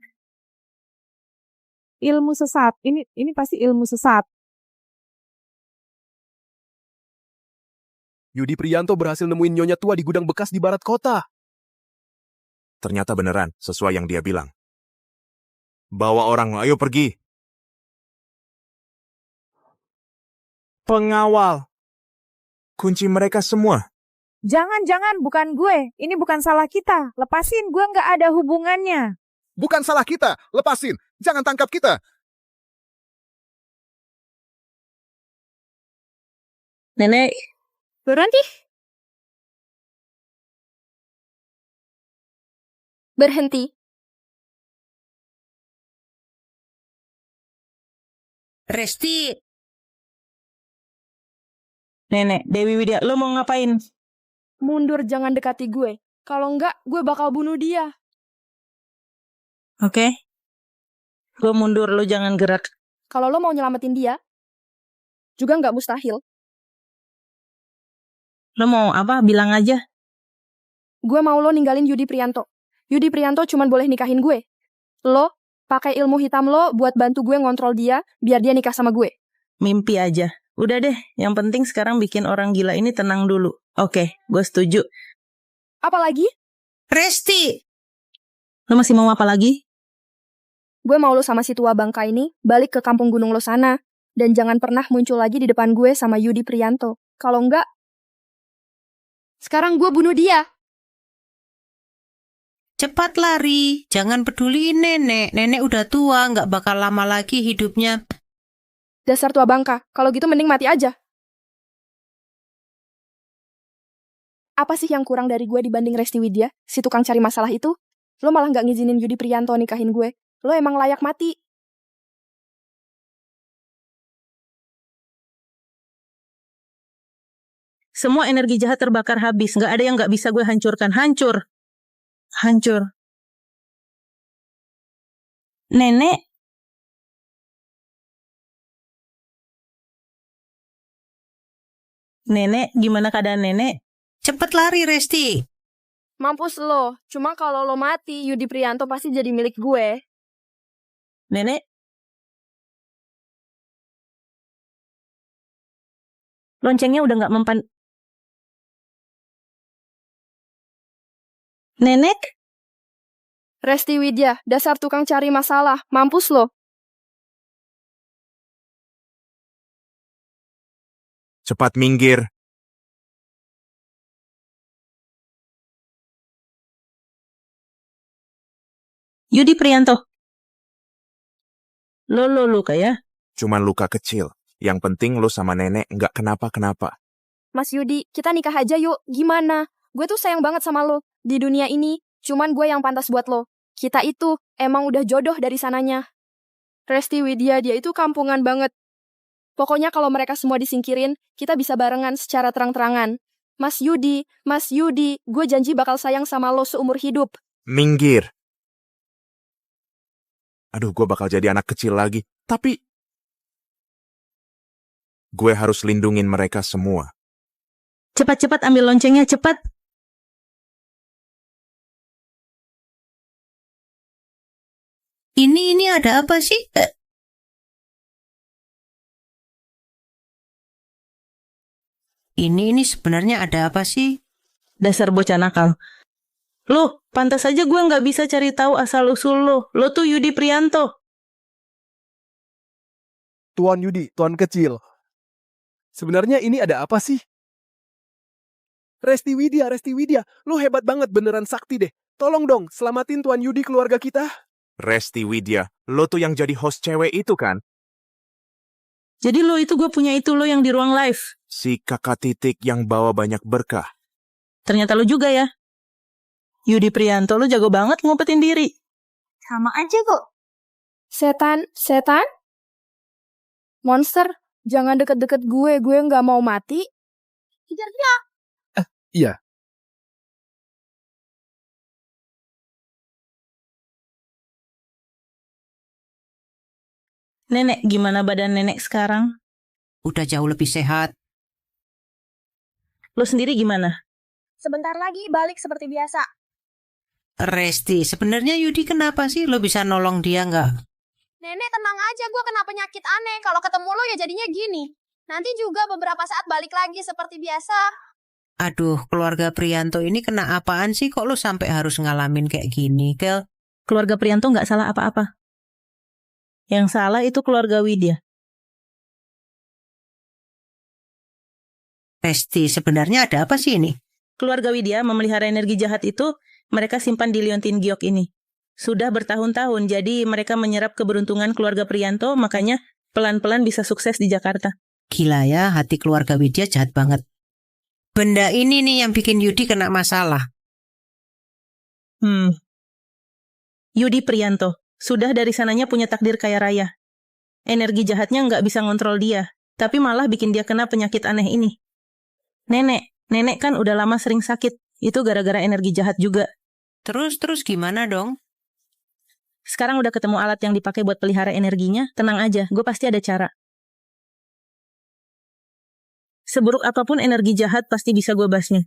Ilmu sesat. Ini pasti ilmu sesat. Yudi Prianto berhasil nemuin nyonya tua di gudang bekas di barat kota. Ternyata beneran, sesuai yang dia bilang. Bawa orang, ayo pergi. Pengawal. Kunci mereka semua. Jangan, bukan gue. Ini bukan salah kita. Lepasin, gue nggak ada hubungannya. Bukan salah kita, lepasin. Jangan tangkap kita. Nenek. Berhenti. Resti. Nenek, Dewi Widya, lo mau ngapain? Mundur, jangan dekati gue. Kalau enggak, gue bakal bunuh dia. Oke. Gue mundur, lo jangan gerak. Kalau lo mau nyelamatin dia, juga nggak mustahil. Lo mau apa? Bilang aja. Gue mau lo ninggalin Yudi Prianto. Yudi Prianto cuma boleh nikahin gue. Lo pakai ilmu hitam lo buat bantu gue ngontrol dia, biar dia nikah sama gue. Mimpi aja. Udah deh, yang penting sekarang bikin orang gila ini tenang dulu. Oke, gue setuju. Apa lagi? Resti! Lo masih mau apa lagi? Gue mau lo sama si tua bangka ini balik ke kampung gunung lo sana. Dan jangan pernah muncul lagi di depan gue sama Yudi Prianto. Kalau enggak, sekarang gue bunuh dia. Cepat lari, jangan peduli nenek. Nenek udah tua, nggak bakal lama lagi hidupnya. Dasar tua bangka, kalau gitu mending mati aja. Apa sih yang kurang dari gue dibanding Resti Widya, si tukang cari masalah itu? Lo malah nggak ngizinin Yudi Prianto nikahin gue. Lo emang layak mati. Semua energi jahat terbakar habis, nggak ada yang nggak bisa gue hancurkan. Hancur! Hancur. Nenek? Nenek, gimana keadaan nenek? Cepet lari, Resti. Mampus lo, cuma kalau lo mati, Yudi Prianto pasti jadi milik gue. Nenek? Loncengnya udah nggak mempan... Nenek? Resti Widya, dasar tukang cari masalah, mampus lo. Cepat minggir. Yudi Prianto. Lo luka ya? Cuman luka kecil. Yang penting lo sama nenek nggak kenapa-kenapa. Mas Yudi, kita nikah aja yuk, gimana? Gue tuh sayang banget sama lo. Di dunia ini, cuman gue yang pantas buat lo. Kita itu emang udah jodoh dari sananya. Resti Widya, dia itu kampungan banget. Pokoknya kalau mereka semua disingkirin, kita bisa barengan secara terang-terangan. Mas Yudi, gue janji bakal sayang sama lo seumur hidup. Minggir. Aduh, gue bakal jadi anak kecil lagi. Tapi gue harus lindungin mereka semua. Cepat-cepat ambil loncengnya, cepat. Ini ada apa sih? Ini sebenarnya ada apa sih? Dasar bocah nakal. Loh, pantas aja gue nggak bisa cari tahu asal-usul lo. Lo tuh Yudi Prianto. Tuan Yudi, tuan kecil. Sebenarnya ini ada apa sih? Resti Widya, lo hebat banget, beneran sakti deh. Tolong dong, selamatin Tuan Yudi keluarga kita. Resti Widya, lo tuh yang jadi host cewek itu kan? Jadi lo itu gue punya itu lo yang di ruang live. Si kakak titik yang bawa banyak berkah. Ternyata lo juga ya. Yudi Prianto, lo jago banget ngumpetin diri. Sama aja kok. Setan? Monster, jangan deket-deket gue nggak mau mati. Kejar dia. Iya. Nenek, gimana badan nenek sekarang? Udah jauh lebih sehat. Lo sendiri gimana? Sebentar lagi balik seperti biasa. Resti, sebenarnya Yudi kenapa sih lo bisa nolong dia nggak? Nenek tenang aja, gue kena penyakit aneh. Kalau ketemu lo ya jadinya gini. Nanti juga beberapa saat balik lagi seperti biasa. Aduh, keluarga Prianto ini kena apaan sih? Kok lo sampai harus ngalamin kayak gini, Kel? Keluarga Prianto nggak salah apa-apa. Yang salah itu keluarga Widya. Resti, sebenarnya ada apa sih ini? Keluarga Widya memelihara energi jahat itu, mereka simpan di liontin giok ini. Sudah bertahun-tahun, jadi mereka menyerap keberuntungan keluarga Prianto, makanya pelan-pelan bisa sukses di Jakarta. Gila ya, hati keluarga Widya jahat banget. Benda ini nih yang bikin Yudi kena masalah. Yudi Prianto, sudah dari sananya punya takdir kaya raya. Energi jahatnya nggak bisa ngontrol dia, tapi malah bikin dia kena penyakit aneh ini. Nenek kan udah lama sering sakit, itu gara-gara energi jahat juga. Terus gimana dong? Sekarang udah ketemu alat yang dipakai buat pelihara energinya, tenang aja, gue pasti ada cara. Seburuk apapun energi jahat pasti bisa gue basmi.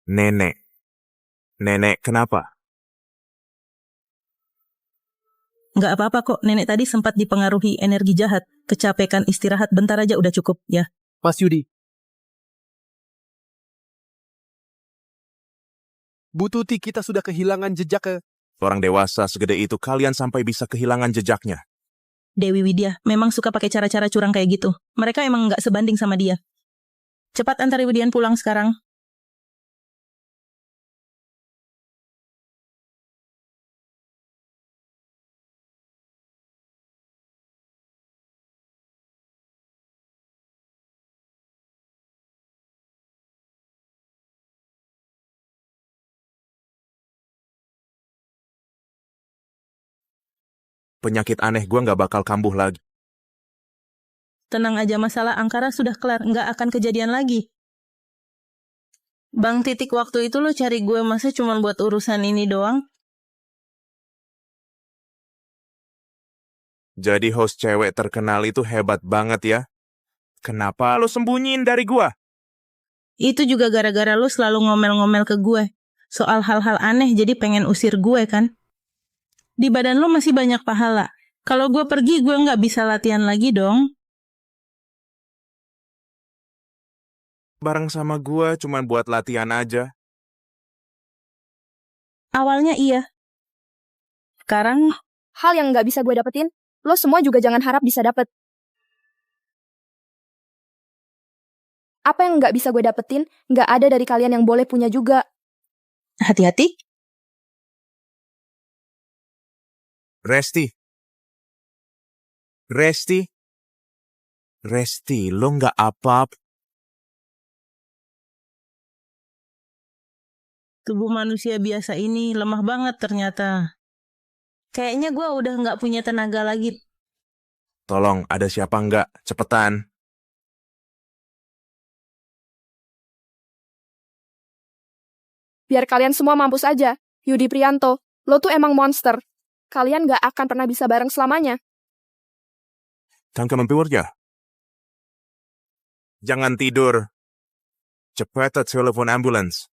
Nenek kenapa? Nggak apa-apa kok, nenek tadi sempat dipengaruhi energi jahat. Kecapekan istirahat bentar aja udah cukup, ya. Mas Yudi. Bu Tuti, kita sudah kehilangan jejak ke... Orang dewasa segede itu kalian sampai bisa kehilangan jejaknya. Dewi Widya memang suka pakai cara-cara curang kayak gitu. Mereka emang nggak sebanding sama dia. Cepat antar Widyan pulang sekarang. Penyakit aneh gue nggak bakal kambuh lagi. Tenang aja, masalah angkara sudah kelar, nggak akan kejadian lagi. Bang, titik waktu itu lo cari gue masa cuma buat urusan ini doang? Jadi host cewek terkenal itu hebat banget ya. Kenapa lo sembunyiin dari gua? Itu juga gara-gara lo selalu ngomel-ngomel ke gue. Soal hal-hal aneh jadi pengen usir gue kan? Di badan lo masih banyak pahala. Kalau gue pergi gue nggak bisa latihan lagi dong. Bareng sama gua cuma buat latihan aja. Awalnya iya. Sekarang hal yang nggak bisa gue dapetin, lo semua juga jangan harap bisa dapet. Apa yang nggak bisa gue dapetin, nggak ada dari kalian yang boleh punya juga. hati-hati. Resti. Resti, lo nggak apa-apa. Tubuh manusia biasa ini lemah banget ternyata. Kayaknya gue udah nggak punya tenaga lagi. Tolong, ada siapa nggak? Cepetan. Biar kalian semua mampus aja. Yudi Prianto, lo tuh emang monster. Kalian nggak akan pernah bisa bareng selamanya. Tangka mampir ya. Jangan tidur. Cepat telepon ambulans.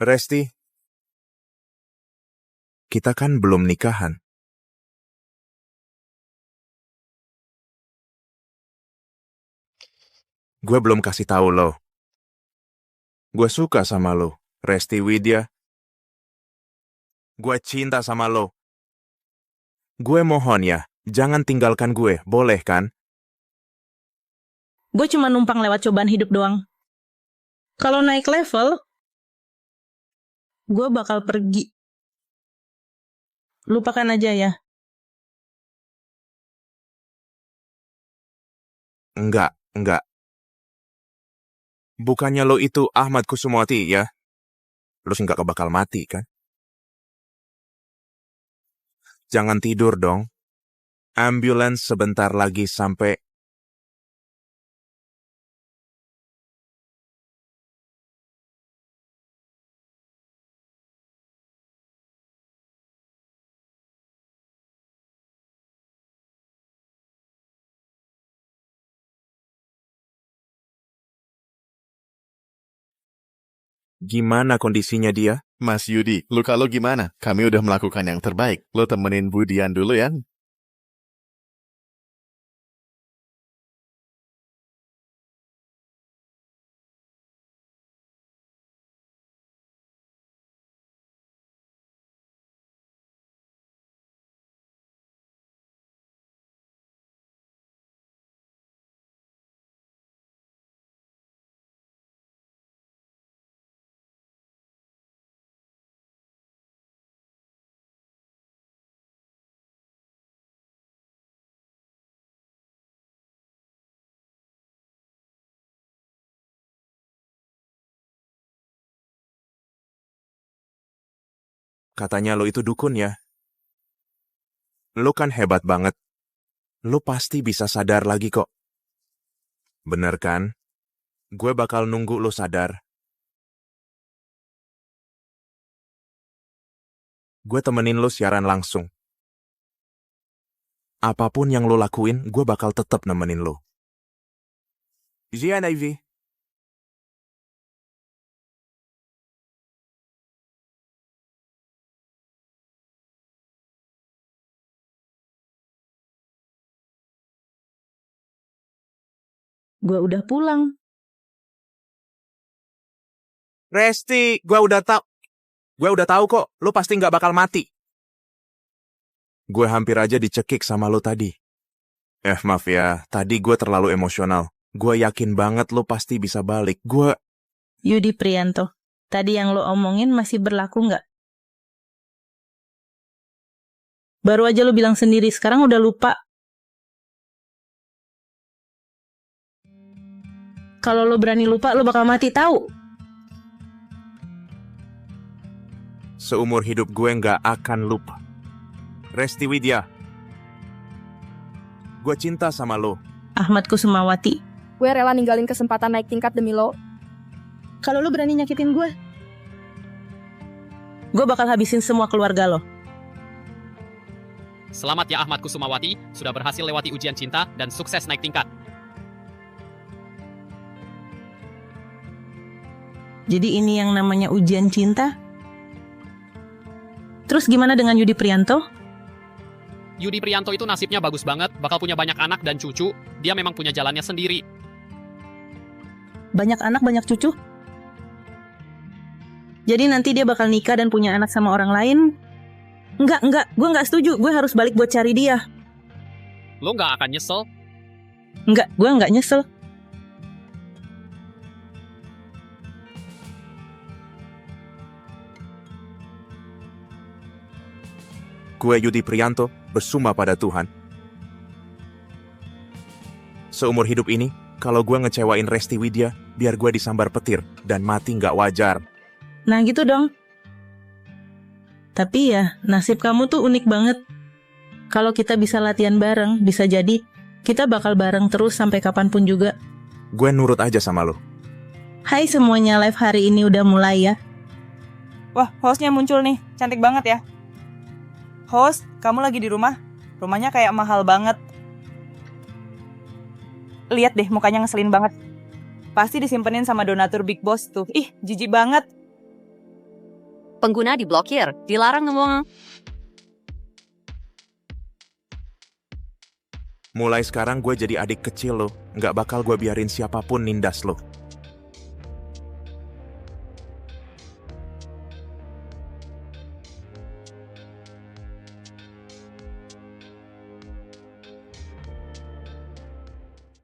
Resti, kita kan belum nikahan. Gue belum kasih tahu lo. Gue suka sama lo, Resti Widya. Gue cinta sama lo. Gue mohon ya, jangan tinggalkan gue, boleh kan? Gue cuma numpang lewat cobaan hidup doang. Kalau naik level, gue bakal pergi. Lupakan aja ya. Enggak. Bukannya lo itu Ahmad Kusumawati ya? Lo sih nggak bakal mati kan? Jangan tidur dong. Ambulans sebentar lagi sampai. Gimana kondisinya dia? Mas Yudi, luka lo gimana? Kami udah melakukan yang terbaik. Lo temenin Budian dulu ya. Katanya lo itu dukun ya? Lo kan hebat banget. Lo pasti bisa sadar lagi kok. Bener kan? Gue bakal nunggu lo sadar. Gue temenin lo siaran langsung. Apapun yang lo lakuin, gue bakal tetap nemenin lo. Iya, Ivy. Gue udah pulang. Resti, gue udah tahu kok, lo pasti nggak bakal mati. Gue hampir aja dicekik sama lo tadi. Maaf ya, tadi gue terlalu emosional. Gue yakin banget lo pasti bisa balik. Yudi Prianto, tadi yang lo omongin masih berlaku nggak? Baru aja lo bilang sendiri, sekarang udah lupa. Kalau lo berani lupa, lo bakal mati tahu. Seumur hidup gue nggak akan lupa. Resti Widya, Gue cinta sama lo. Ahmad Kusumawati. Gue rela ninggalin kesempatan naik tingkat demi lo. Kalau lo berani nyakitin gue bakal habisin semua keluarga lo. Selamat ya Ahmad Kusumawati, sudah berhasil lewati ujian cinta dan sukses naik tingkat. Jadi ini yang namanya ujian cinta? Terus gimana dengan Yudi Priyanto? Yudi Priyanto itu nasibnya bagus banget, bakal punya banyak anak dan cucu. Dia memang punya jalannya sendiri. Banyak anak, banyak cucu? Jadi nanti dia bakal nikah dan punya anak sama orang lain? Enggak, gue nggak setuju. Gue harus balik buat cari dia. Lo nggak akan nyesel? Enggak, gue nggak nyesel. Gue Yudi Priyanto bersumpah pada Tuhan. Seumur hidup ini, kalau gue ngecewain Resti Widya, biar gue disambar petir dan mati nggak wajar. Nah gitu dong. Tapi ya, nasib kamu tuh unik banget. Kalau kita bisa latihan bareng, bisa jadi kita bakal bareng terus sampai kapanpun juga. Gue nurut aja sama lo. Hai semuanya, live hari ini udah mulai ya. Wah, hostnya muncul nih. Cantik banget ya. Host, kamu lagi di rumah? Rumahnya kayak mahal banget. Lihat deh, mukanya ngeselin banget. Pasti disimpenin sama donatur Big Boss tuh. Ih, jijik banget. Pengguna diblokir, dilarang ngomong. Mulai sekarang gue jadi adik kecil lo. Nggak bakal gue biarin siapapun nindas lo.